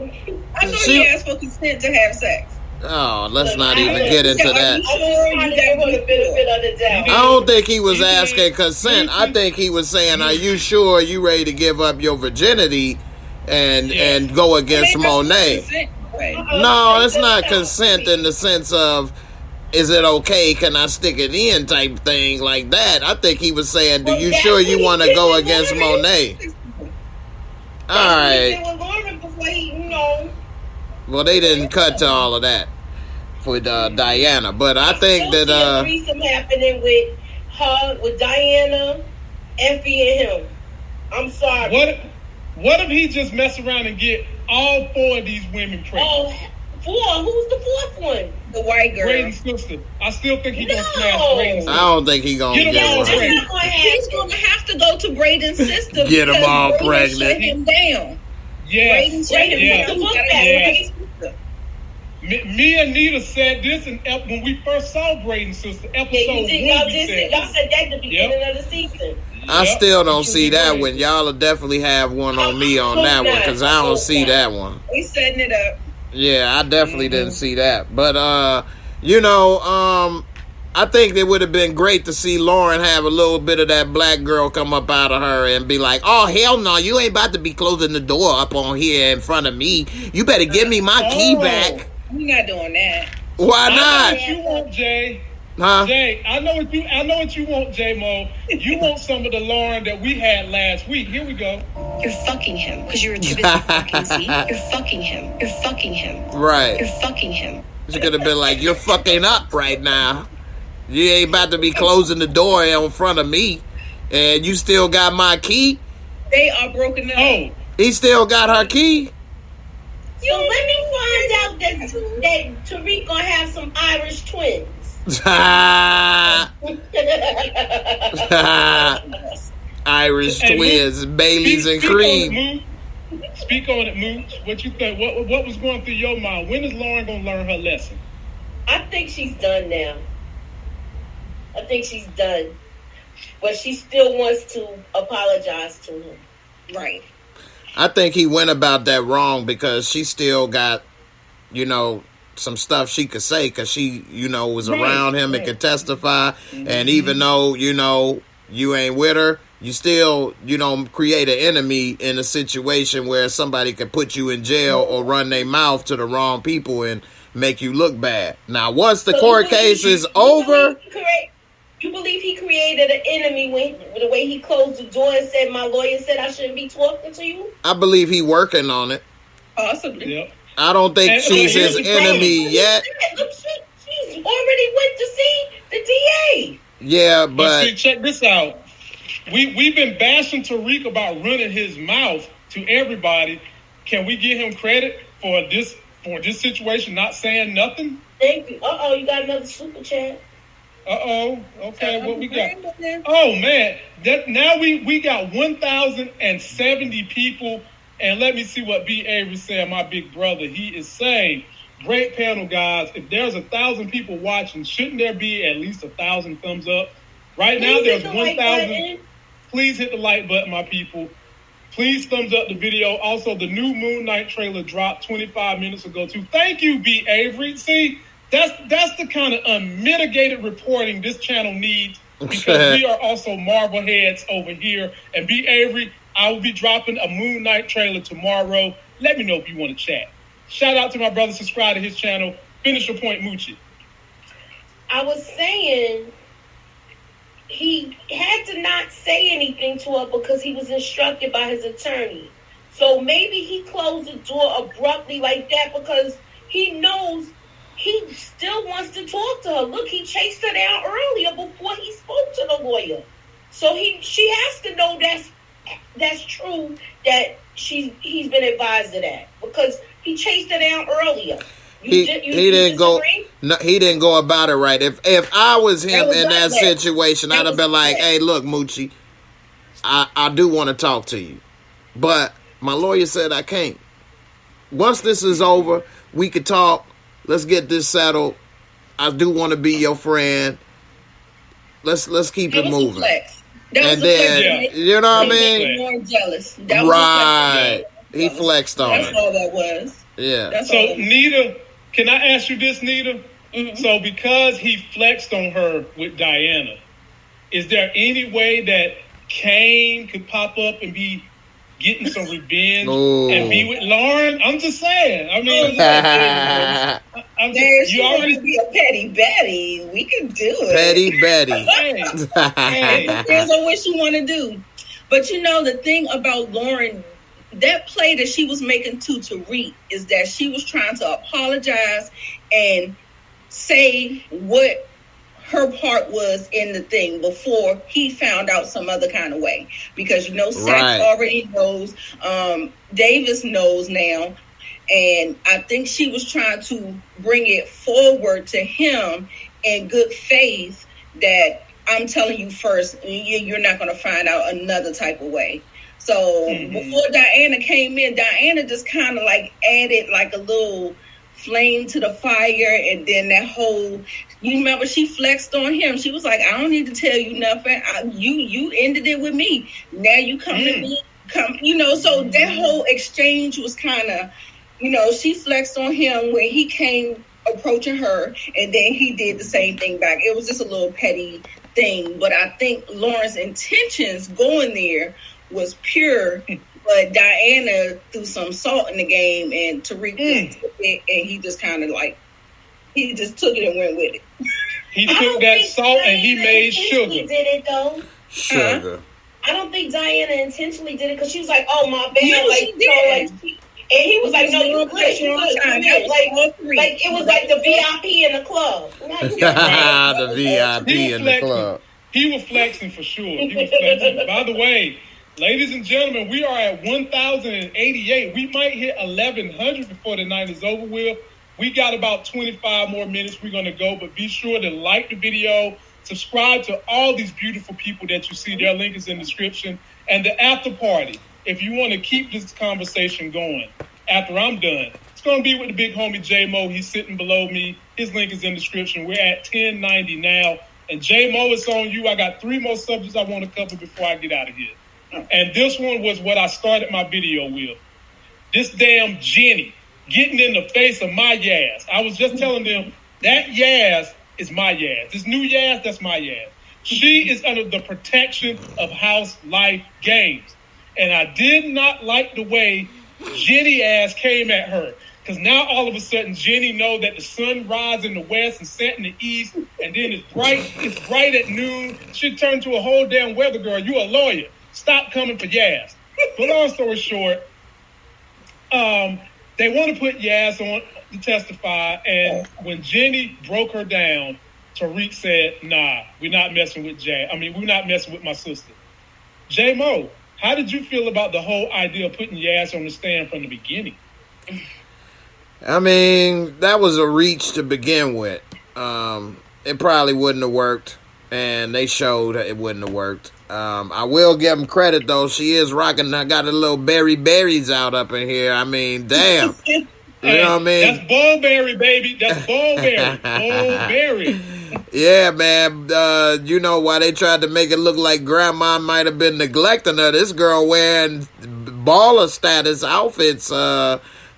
I thought he asked for consent to have sex. Oh, let's not even get into that. I don't think he was asking consent. I think he was saying, "Are you sure you ready to give up your virginity and go against Monet?" No, it's not consent in the sense of, is it okay? Can I stick it in type thing like that? I think he was saying, do you sure you want to go against Monet? All right. Well, they didn't cut to all of that with Diana, but I think that threesome happening with her, with Diana, Effie, and him. I'm sorry. What if he just mess around and get all 4 of these women pregnant? Oh, 4? Who's the 4th one? The white girl. Braden's sister. I still think he's gonna smash Braden's sister. I don't think he's gonna get all one. pregnant. He's gonna have to go to Braden's sister. Get them all Braden pregnant. Shut him down. Yes. Yes. Me and Nita said this when we first saw Braden's sister. Episode 1. Y'all said that at the beginning of the season. I still don't see that one. Y'all will definitely have one on me on that one because I don't see that one. We setting it up. Yeah, I definitely didn't see that. But I think it would have been great to see Lauren have a little bit of that black girl come up out of her and be like, "Oh hell no, you ain't about to be closing the door up on here in front of me. You better give me my key back." We're not doing that. Why I know not? what you want, Jay. Huh? Jay, I know what you want, J-Mo. You want some of the Lauren that we had last week. Here we go. You're fucking him because you're too busy fucking. See, you're fucking him. You're fucking him. Right. You're fucking him. She could have been like, "You're fucking up right now. You ain't about to be closing the door in front of me, and you still got my key." They are broken up. Oh, he still got her key. So let me find out that Tariq gonna have some Irish twins. Irish twins, Baileys and cream. Speak on it, Mooch. What you think? What was going through your mind? When is Lauren gonna learn her lesson? I think she's done now. I think she's done. But she still wants to apologize to him. Right. I think he went about that wrong because she still got, some stuff she could say because she, was around him and could testify. Mm-hmm. And even though, you ain't with her, you still, create an enemy in a situation where somebody could put you in jail or run their mouth to the wrong people and make you look bad. Now, once the court case is over... You believe he created an enemy when the way he closed the door and said, "My lawyer said I shouldn't be talking to you"? I believe he working on it. Possibly. Yep. I don't think she's his enemy yet. Look, she's already went to see the DA. Yeah, but see, check this out. We've been bashing Tariq about running his mouth to everybody. Can we give him credit for this situation, not saying nothing? Thank you. You got another super chat. Okay, what we got? Oh man, now we got 1,070 people, and let me see what B. Avery said. My big brother, he is saying, "Great panel, guys. If there's 1,000 people watching, shouldn't there be at least 1,000 thumbs up? Right now, there's 1,000. Please hit the like button, my people. Please thumbs up the video. Also, the new Moon Knight trailer dropped 25 minutes ago too. Thank you, B. Avery. See." That's the kind of unmitigated reporting this channel needs because we are also Marvel heads over here. And B. Avery, I will be dropping a Moon Knight trailer tomorrow. Let me know if you want to chat. Shout out to my brother, subscribe to his channel. Finish your point, Moochie. I was saying he had to not say anything to her because he was instructed by his attorney. So maybe he closed the door abruptly like that because he knows he still wants to talk to her. Look, he chased her down earlier before he spoke to the lawyer. So she has to know that's true, that he's been advised of that because he chased her down earlier. He didn't go. No, he didn't go about it right. If I was him in that situation, I'd have been like, "Hey, look, Moochie, I do want to talk to you, but my lawyer said I can't. Once this is over, we could talk. Let's get this settled. I do want to be your friend. Let's keep it moving." And then, you know what I mean? More jealous. Right. He flexed on That's it. all that was. Yeah. So, Nita, can I ask you this, Nita? Mm-hmm. So, because he flexed on her with Diana, is there any way that Kane could pop up and be getting some revenge and be with Lauren? I'm just saying. I mean, you already be a Petty Betty. We can do it. Petty Betty. Hey, depends on what you want to do. But the thing about Lauren, that play that she was making to Tariq is that she was trying to apologize and say what her part was in the thing before he found out some other kind of way. Because, Sachs already knows. Davis knows now. And I think she was trying to bring it forward to him in good faith that I'm telling you first, you're not going to find out another type of way. So before Diana came in, Diana just kind of like added like a little flame to the fire. And then that whole, you remember she flexed on him. She was like, I don't need to tell you nothing. You ended it with me. Now you come to me. So that whole exchange was kind of, she flexed on him when he came approaching her, and then he did the same thing back. It was just a little petty thing, but I think Lauren's intentions going there was pure, but Diana threw some salt in the game, and Tariq just took it, and he just kind of like, he just took it and went with it. He took that salt and he made sugar. He did it though. Sugar. I don't think Diana intentionally did it because she was like, "Oh my bad," No, like, she did. and he was like, "No, you good, you good." Like it was like the VIP in the club. The VIP in the club. He was flexing for sure. He was flexing. By the way, ladies and gentlemen, we are at 1,088. We might hit 1,100 before the night is over with. We got about 25 more minutes we're going to go, but be sure to like the video, subscribe to all these beautiful people that you see. Their link is in the description. And the after party, if you want to keep this conversation going after I'm done, it's going to be with the big homie J-Mo. He's sitting below me. His link is in the description. We're at 1090 now. And J-Mo, it's on you. I got 3 more subjects I want to cover before I get out of here. And this one was what I started my video with. This damn Jenny getting in the face of my Yaz. I was just telling them that Yaz is my Yaz. This new Yaz, that's my Yaz. She is under the protection of House Life Games. And I did not like the way Jenny ass came at her. Because now all of a sudden Jenny know that the sun rises in the west and set in the east, and then it's bright at noon. She turned to a whole damn weather girl. You a lawyer. Stop coming for Yaz. But long story short, they want to put Yaz on to testify, and when Jenny broke her down, Tariq said, nah, we're not messing with we're not messing with my sister. J-Mo, how did you feel about the whole idea of putting Yaz on the stand from the beginning? I mean, that was a reach to begin with. It probably wouldn't have worked, and they showed it wouldn't have worked. I will give them credit, though. She is rocking. I got a little berries out up in here. I mean, damn. You know what I mean? That's Bullberry, baby. That's Bullberry. Bullberry. Yeah, man. You know why they tried to make it look like grandma might have been neglecting her. This girl wearing baller status outfits.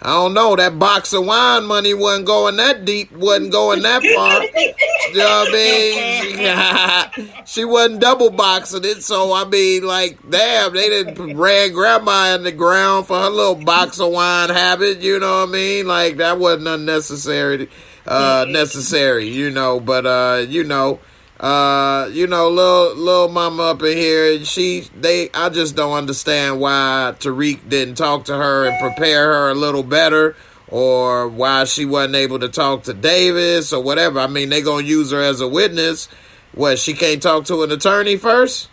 I don't know. That box of wine money wasn't going that deep. Wasn't going that far. You know what I mean? She wasn't double boxing it. So, I mean, like, damn, they didn't ran grandma in the ground for her little box of wine habit. You know what I mean? Like, that wasn't unnecessary. Necessary, you know, but little mama up in here, I just don't understand why Tariq didn't talk to her and prepare her a little better, or why she wasn't able to talk to Davis or whatever. I mean, they gonna use her as a witness. What, she can't talk to an attorney first?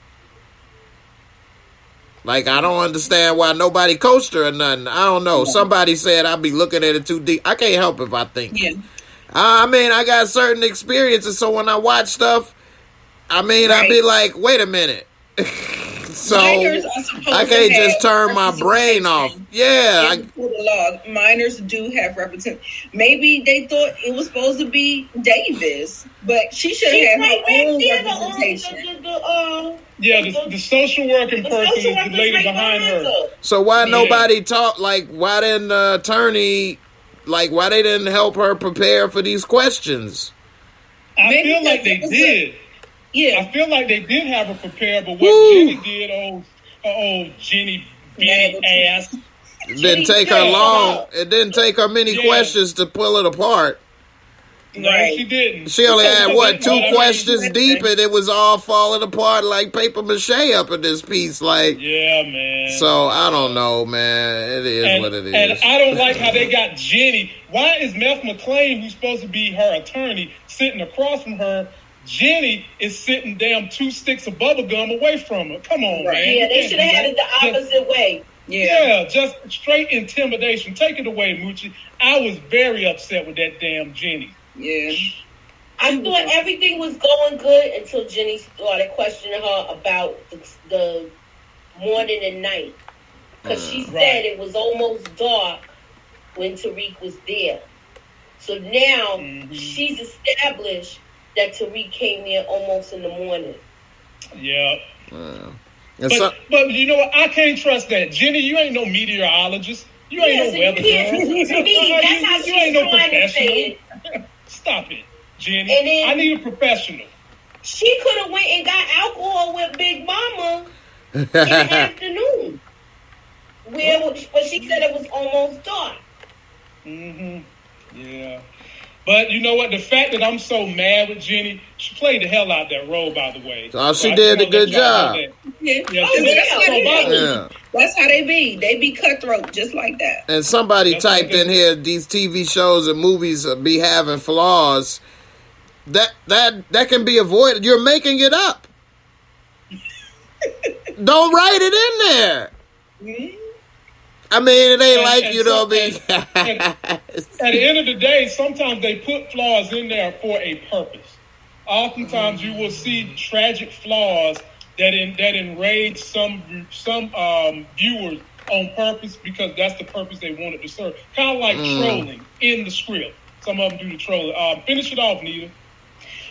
Like, I don't understand why nobody coached her or nothing. I don't know. Somebody said I'd be looking at it too deep. I can't help if I think. Yeah. I mean, I got certain experiences, so when I watch stuff, I mean, I'd be like, wait a minute. So I can't just turn my brain off. Yeah. Minors do have representation. Maybe they thought it was supposed to be Davis, but she should have her own representation. The social working person is the lady behind her. So why nobody talk? Like, why didn't the attorney... Like, why they didn't help her prepare for these questions? I feel like they did. Yeah. I feel like they did have her prepared, but what Jenny did, Jenny ass. It didn't take her long. It didn't take her many questions to pull it apart. No, she didn't. She only had, 2 questions deep, and it was all falling apart like paper mache up in this piece. Like, yeah, man. So, I don't know, man. It is what it is. And I don't like how they got Jenny. Why is Meth McClain, who's supposed to be her attorney, sitting across from her? Jenny is sitting damn 2 sticks of bubble gum away from her. Come on, man. Yeah, they should have had it the opposite way. Yeah, just straight intimidation. Take it away, Moochie. I was very upset with that damn Jenny. Yeah. I thought everything was going good until Jenny started questioning her about the morning and night. Because she said it was almost dark when Tariq was there. So now she's established that Tariq came there almost in the morning. Yeah. But you know what? I can't trust that. Jenny, you ain't no meteorologist. You ain't no weather girl. To me, that's how she's ain't no trying to say professional. it. Stop it, Jenny. And then, I need a professional. She could have went and got alcohol with Big Mama in the afternoon. But she said it was almost dark. Yeah. But you know what? The fact that I'm so mad with Jenny, she played the hell out that role, by the way. So she did a good job. That's how they be. They be cutthroat just like that. And somebody typed in here, these TV shows and movies be having flaws. That can be avoided. You're making it up. Don't write it in there. I mean, it ain't like, you know, at the end of the day, sometimes they put flaws in there for a purpose. Oftentimes, you will see tragic flaws that enrage some viewers on purpose because that's the purpose they wanted to serve. Kind of like trolling in the script. Some of them do the trolling. Finish it off, Nita.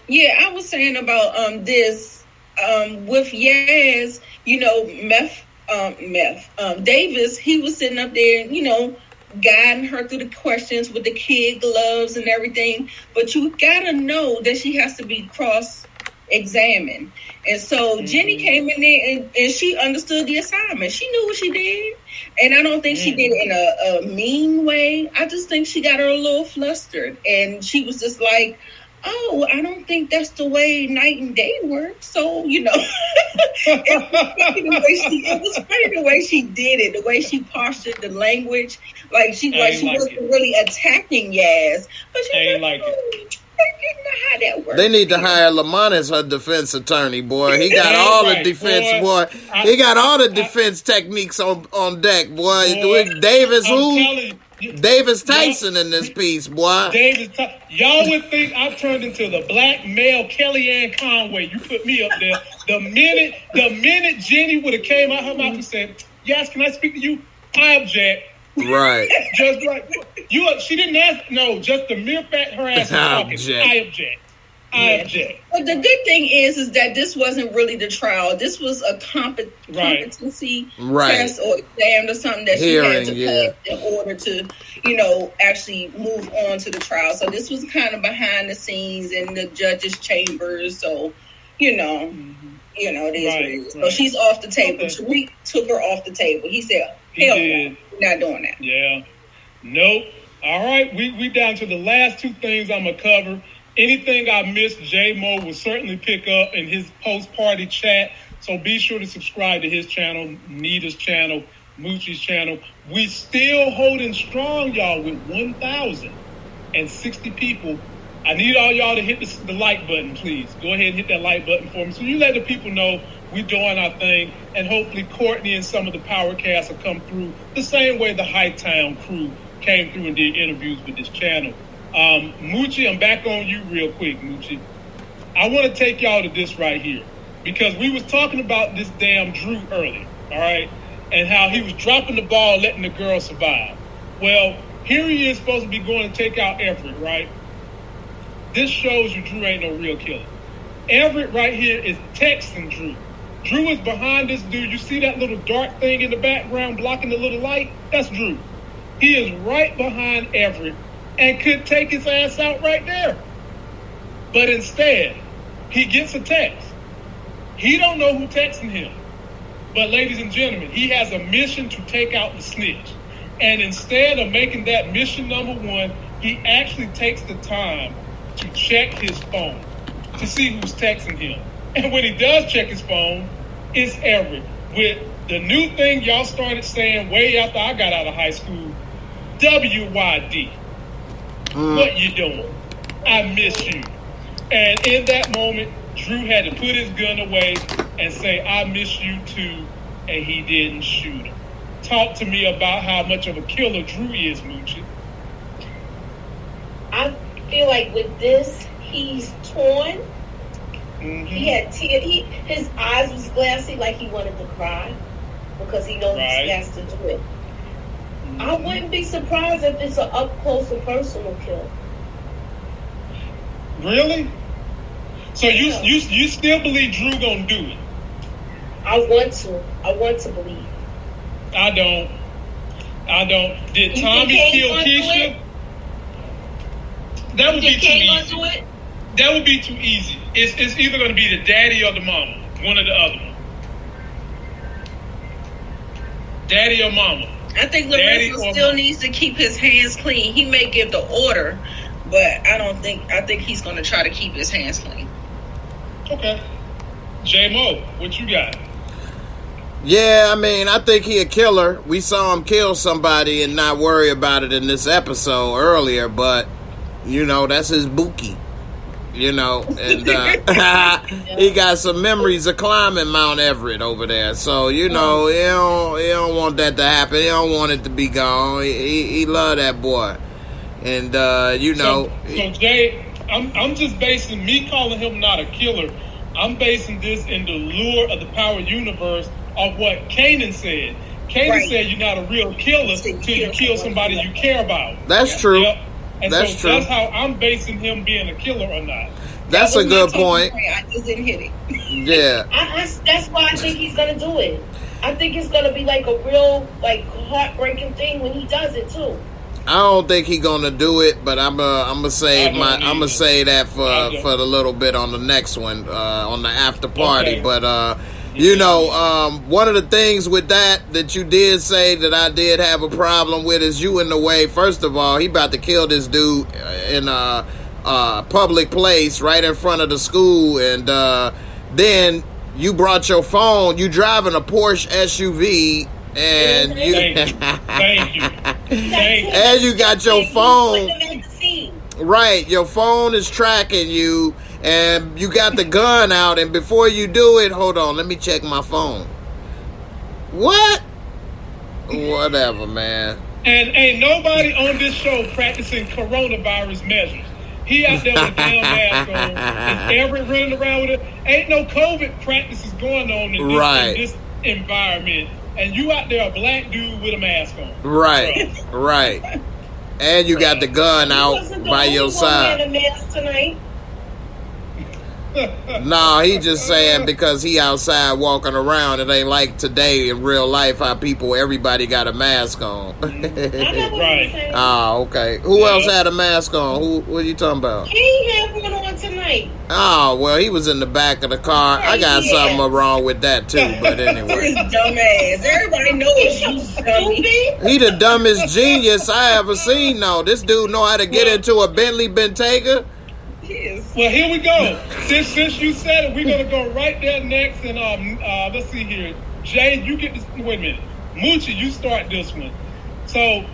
Yeah, I was saying about this with Yaz, you know, Davis, he was sitting up there, you know, guiding her through the questions with the kid gloves and everything. But you gotta know that she has to be cross-examined. And so Jenny came in there and she understood the assignment. She knew what she did. And I don't think she did it in a mean way. I just think she got her a little flustered. And she was just like, oh, I don't think that's the way night and day works. So, you know, it was funny the way she did it, the way she postured the language. Like she wasn't really attacking Yaz. But she ain't like it. How that works. They need to hire Lamont as her defense attorney, boy. He got all the defense, boy. He got all the defense techniques on deck, boy. Davis, Davis Tyson in this piece, boy. Y'all would think I turned into the black male Kellyanne Conway. You put me up there. The minute Jenny would have came out her mouth and said, "Yes, can I speak to you?" I object. Right. Just like she didn't ask. No, just the mere fact her ass is talking. I object. I object. But the good thing is that this wasn't really the trial. This was a competency test or exam or something that she had to pass in order to, you know, actually move on to the trial. So this was kind of behind the scenes in the judge's chambers. So, you know, it is what it is. So she's off the table. Tariq took her off the table. He said, hell no, we're not doing that. Yeah. Nope. All right. We down to the last two things I'm going to cover. Anything I missed, J-Mo will certainly pick up in his post-party chat. So be sure to subscribe to his channel, Nita's channel, Moochie's channel. We still holding strong, y'all, with 1,060 people. I need all y'all to hit the like button, please. Go ahead and hit that like button for me. So you let the people know we're doing our thing. And hopefully Courtney and some of the Powercasts will come through the same way the Hightown crew came through and did interviews with this channel. Moochie, I'm back on you real quick, Moochie. I want to take y'all to this right here because we was talking about this damn Drew earlier, all right, and how he was dropping the ball, letting the girl survive. Well, here he is supposed to be going to take out Everett, right? This shows you Drew ain't no real killer. Everett right here is texting Drew. Drew is behind this dude. You see that little dark thing in the background blocking the little light? That's Drew. He is right behind Everett and could take his ass out right there. But instead, he gets a text. He don't know who texting him. But ladies and gentlemen, he has a mission to take out the snitch. And instead of making that mission number one, he actually takes the time to check his phone to see who's texting him. And when he does check his phone, it's Everett. With the new thing y'all started saying way after I got out of high school, WYD. What you doing? I miss you. And in that moment, Drew had to put his gun away and say, I miss you too, and he didn't shoot him. talk to me about how much of a killer Drew is, Moochie. I feel like with this, he's torn. Mm-hmm. He had tears. His eyes was glassy, like he wanted to cry because he knows he has to do it. Mm-hmm. I wouldn't be surprised if it's an up close and personal kill. Really? So you still believe Drew gonna do it? I want to believe. I don't. Did Tommy kill Keisha? That would be too easy. That would be too easy. It's either going to be the daddy or the mama. One or the other one. Daddy or mama. I think Lorenzo still needs to keep his hands clean. He may give the order, but I think he's going to try to keep his hands clean. Okay. J-Mo, what you got? Yeah, I mean, I think he a killer. We saw him kill somebody and not worry about it in this episode earlier, but, you know, that's his bookie. You know, and he got some memories of climbing Mount Everett over there. So, you know, he don't want that to happen. He don't want it to be gone. He love that boy. And, you know. So Jay, I'm just basing me calling him not a killer. I'm basing this in the lure of the power universe of what Kanan said. Kanan said you're not a real killer till you kill somebody you care about. That's true. Yep. And that's true. That's how I'm basing him being a killer or not. That's a good point. I just didn't hit it. Yeah. That's why I think he's gonna do it. I think it's gonna be like a real, like, heartbreaking thing when he does it too. I don't think he's gonna do it, but I'm gonna say that for the little bit on the next one, on the after party. Okay. But you know, one of the things with that you did say that I did have a problem with is you in the way. First of all, he about to kill this dude in a public place right in front of the school, and then you brought your phone. You driving a Porsche SUV, and Thank you. And you got your phone. Right, your phone is tracking you, and you got the gun out, and before you do it, hold on, let me check my phone. What? Whatever, man. And ain't nobody on this show practicing coronavirus measures. He out there with a damn mask on. Is Everett running around with it? Ain't no COVID practices going on in this environment. And you out there, a black dude with a mask on. Right, right. And you got the gun out by your side. A mask tonight. No, he just saying because he outside walking around. It ain't like today in real life how everybody got a mask on. Right. Oh, okay. Who else had a mask on? What are you talking about? He had one on tonight. Oh, well, he was in the back of the car. I got something wrong with that too, but anyway. His dumb ass. Everybody knows you dummy. He the dumbest genius I ever seen, though. This dude know how to get into a Bentley Bentayga. Yes. Well, here we go. Since you said it, we're gonna go right there next, and let's see here. Jay, you get this. Wait a minute, Moochie, you start this one. So,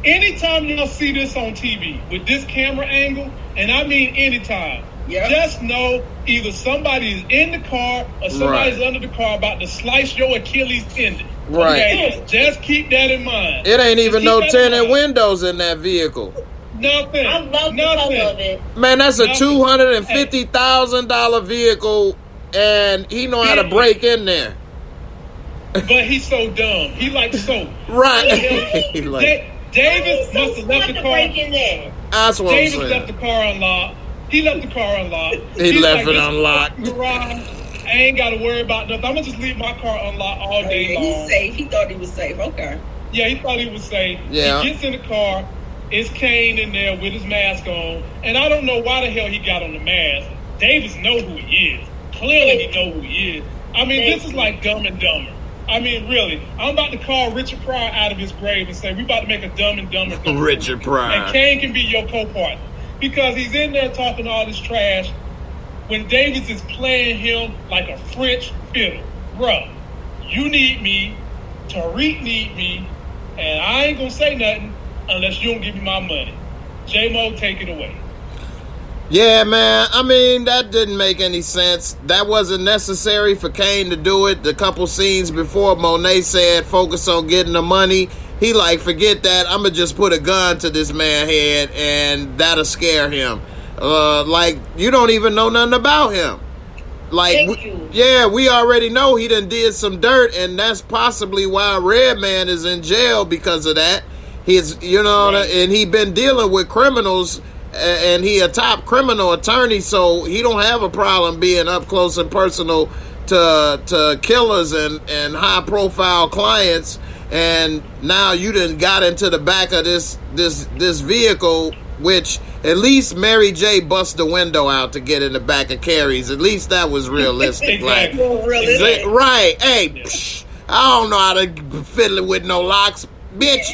anytime y'all see this on TV with this camera angle, and I mean anytime, just know either somebody is in the car or somebody's under the car about to slice your Achilles tendon. Right. Okay? Just keep that in mind. It ain't even no tinted windows in that vehicle. Nothing. I love the color of it. Man, that's a $250,000 vehicle, and he know how to break in there. But he's so dumb. He likes soap. Right. Davis must have left the car. That's what Davis I'm saying. left the car unlocked. He left the car unlocked. He left it unlocked. Garage. I ain't got to worry about nothing. I'm going to just leave my car unlocked all day long. He's safe. He thought he was safe. Okay. Yeah, he thought he was safe. Yeah. He gets in the car. It's Kane in there with his mask on. And I don't know why the hell he got on the mask. Davis know who he is. Clearly he know who he is. I mean, this is like Dumb and Dumber. I mean, really. I'm about to call Richard Pryor out of his grave and say, we about to make a Dumb and Dumber. Richard Pryor. And Kane can be your co-partner. Because he's in there talking all this trash when Davis is playing him like a French fiddle. Bruh, you need me, Tariq need me, and I ain't gonna say nothing unless you don't give me my money. J-Mo, take it away. Yeah, man. I mean, that didn't make any sense. That wasn't necessary for Kane to do it. The couple scenes before, Monet said, focus on getting the money. He like, forget that. I'm going to just put a gun to this man's head, and that'll scare him. Like, you don't even know nothing about him. Like, we already know he done did some dirt, and that's possibly why Redman is in jail because of that. He's, you know, and he been dealing with criminals, and he a top criminal attorney, so he don't have a problem being up close and personal to killers and high profile clients. And now you done got into the back of this vehicle, which at least Mary J bust the window out to get in the back of Carrie's. At least that was realistic. Exactly. Like, realistic. Right. Hey, I don't know how to fiddle with no locks. Bitch,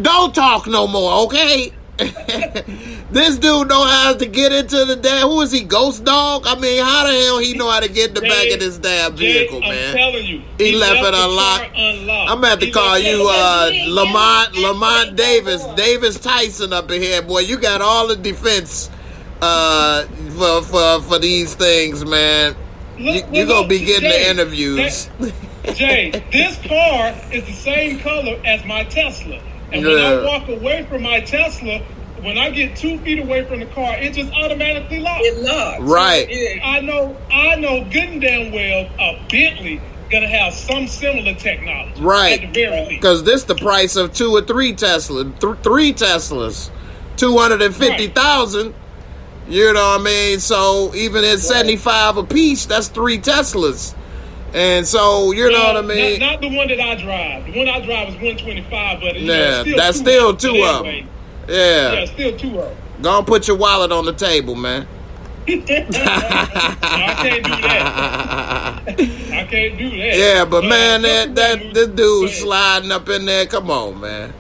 don't talk no more, okay? This dude know how to get into the damn. Who is he, Ghost Dog? I mean, how the hell he know how to get in the back of this damn vehicle, man? I'm telling you, he left it unlocked. I'm gonna have to call you Lamont Davis Tyson up in here, boy. You got all the defense for these things, man. You're gonna be getting the interviews. Jay, this car is the same color as my Tesla. And when I walk away from my Tesla, when I get 2 feet away from the car, it just automatically locks. It locks. Right. I know good and damn well a Bentley gonna have some similar technology. Right. At the very least. Because this the price of 2 or 3 Teslas. 3 Teslas. 250,000. Right. You know what I mean? So even at 75 a piece, that's 3 Teslas. And so, you know what I mean? Not the one that I drive. The one I drive is 125, but that's still 2 of them. Yeah, still 2 of them. Go on, put your wallet on the table, man. I can't do that. I can't do that. Yeah, but man, this dude sliding up in there. Come on, man.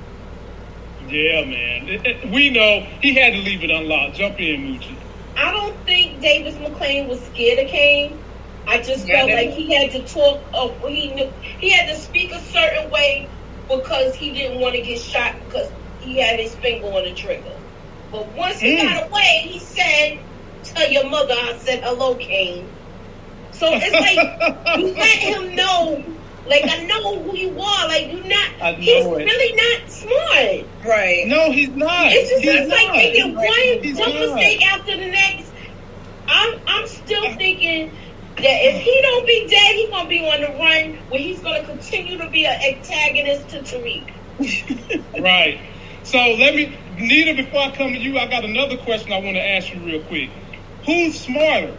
Yeah, man. We know he had to leave it unlocked. Jump in, Moochie. I don't think Davis McClain was scared of Kane. I just felt like he had to talk. He had to speak a certain way because he didn't want to get shot because he had his finger on the trigger. But once he got away, he said, "Tell your mother I said hello, Kane." So it's like you let him know. Like, I know who you are. Like, he's really not smart. Right. No, he's not. It's just like making one dumb mistake after the next. I'm still thinking that if he don't be dead, he's gonna be on the run where he's gonna continue to be an antagonist to Tariq. Right. So Nita, before I come to you, I got another question I want to ask you real quick. Who's smarter,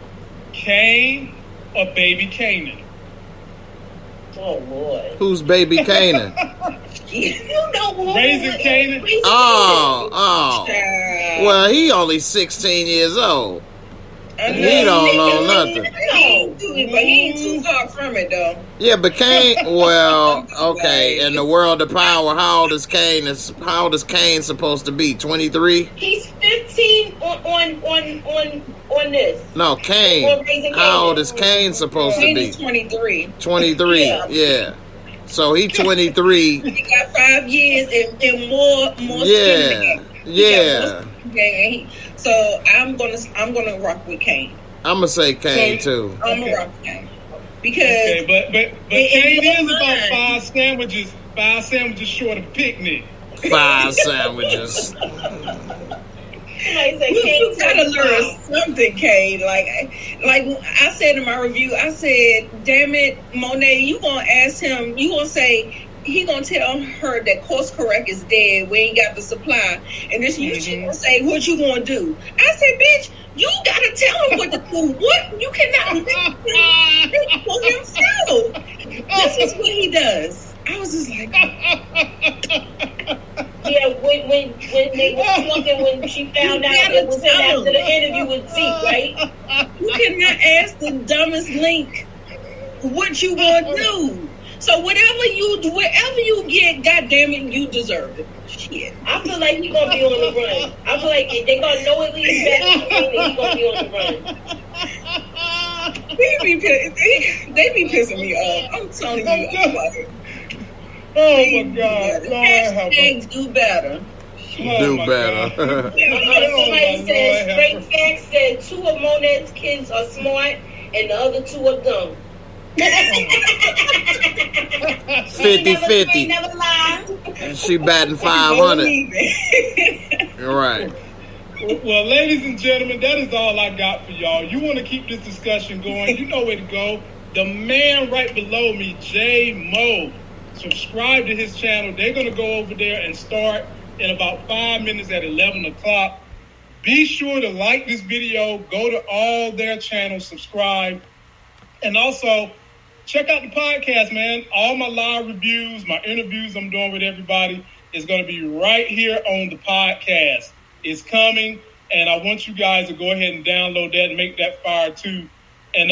Kane or Baby Kanan? Oh, Lord. Who's Baby Kanan? You know who? Raising Kanan? Oh. Well, he only 16 years old. He don't know nothing. But he ain't too far from it, though. Yeah, but Kane, well, okay. In the world of power, how old is Kane supposed to be? 23? He's 15 on this. No, Kane. How old is Kane supposed to be? 23. 23, yeah. So he 23. He got 5 years and more yeah. Yeah. So I'm gonna rock with Kane. I'm gonna say Kane too. I'm gonna rock with Kane because but Kane is about 5 sandwiches short of picnic. 5 sandwiches. You gotta learn something, Kane. Like I said in my review, I said, "Damn it, Monet, you gonna ask him? You gonna say?" He gonna tell her that course correct is dead. We ain't got the supply, and then she gonna say, "What you gonna do?" I said, "Bitch, you gotta tell him what to do. What you cannot think for himself. This is what he does." I was just like, yeah. When they were talking, when she found out it was him after the interview with Zeke, right? You cannot ask the dumbest link what you gonna do. So whatever you get, goddamn it, you deserve it. Shit. I feel like he's gonna be on the run. I feel like they're gonna know at least that he's gonna be on the run. They be pissing me off. I'm telling you. Oh my God! Hashtags do better. Do better. Somebody said, straight facts said 2 of Monet's kids are smart and the other 2 are dumb. 50-50. Never lie. She batting 500. Right. Well, ladies and gentlemen, that is all I got for y'all. You want to keep this discussion going, you know where to go. The man right below me, JMO, subscribe to his channel. They're going to go over there and start in about 5 minutes at 11 o'clock. Be sure to like this video, go to all their channels, subscribe, and also check out the podcast, man. All my live reviews, my interviews I'm doing with everybody is going to be right here on the podcast. It's coming, and I want you guys to go ahead and download that and make that fire too. And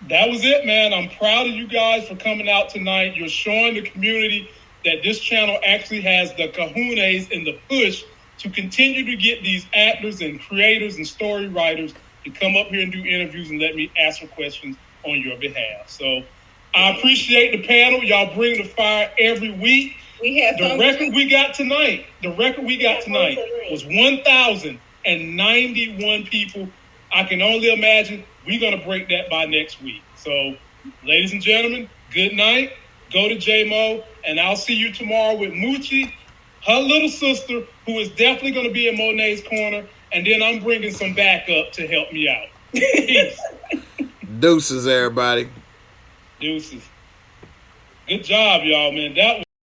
that was it, man. I'm proud of you guys for coming out tonight. You're showing the community that this channel actually has the kahunas and the push to continue to get these actors and creators and story writers to come up here and do interviews and let me answer questions on your behalf. So I appreciate the panel. Y'all bring the fire every week. The record we got tonight was 1,091 people. I can only imagine we're going to break that by next week. So, ladies and gentlemen, good night. Go to JMO, and I'll see you tomorrow with Moochie, her little sister, who is definitely going to be in Monet's corner, and then I'm bringing some backup to help me out. Peace. Deuces, everybody. Deuces. Good job, y'all, man. That was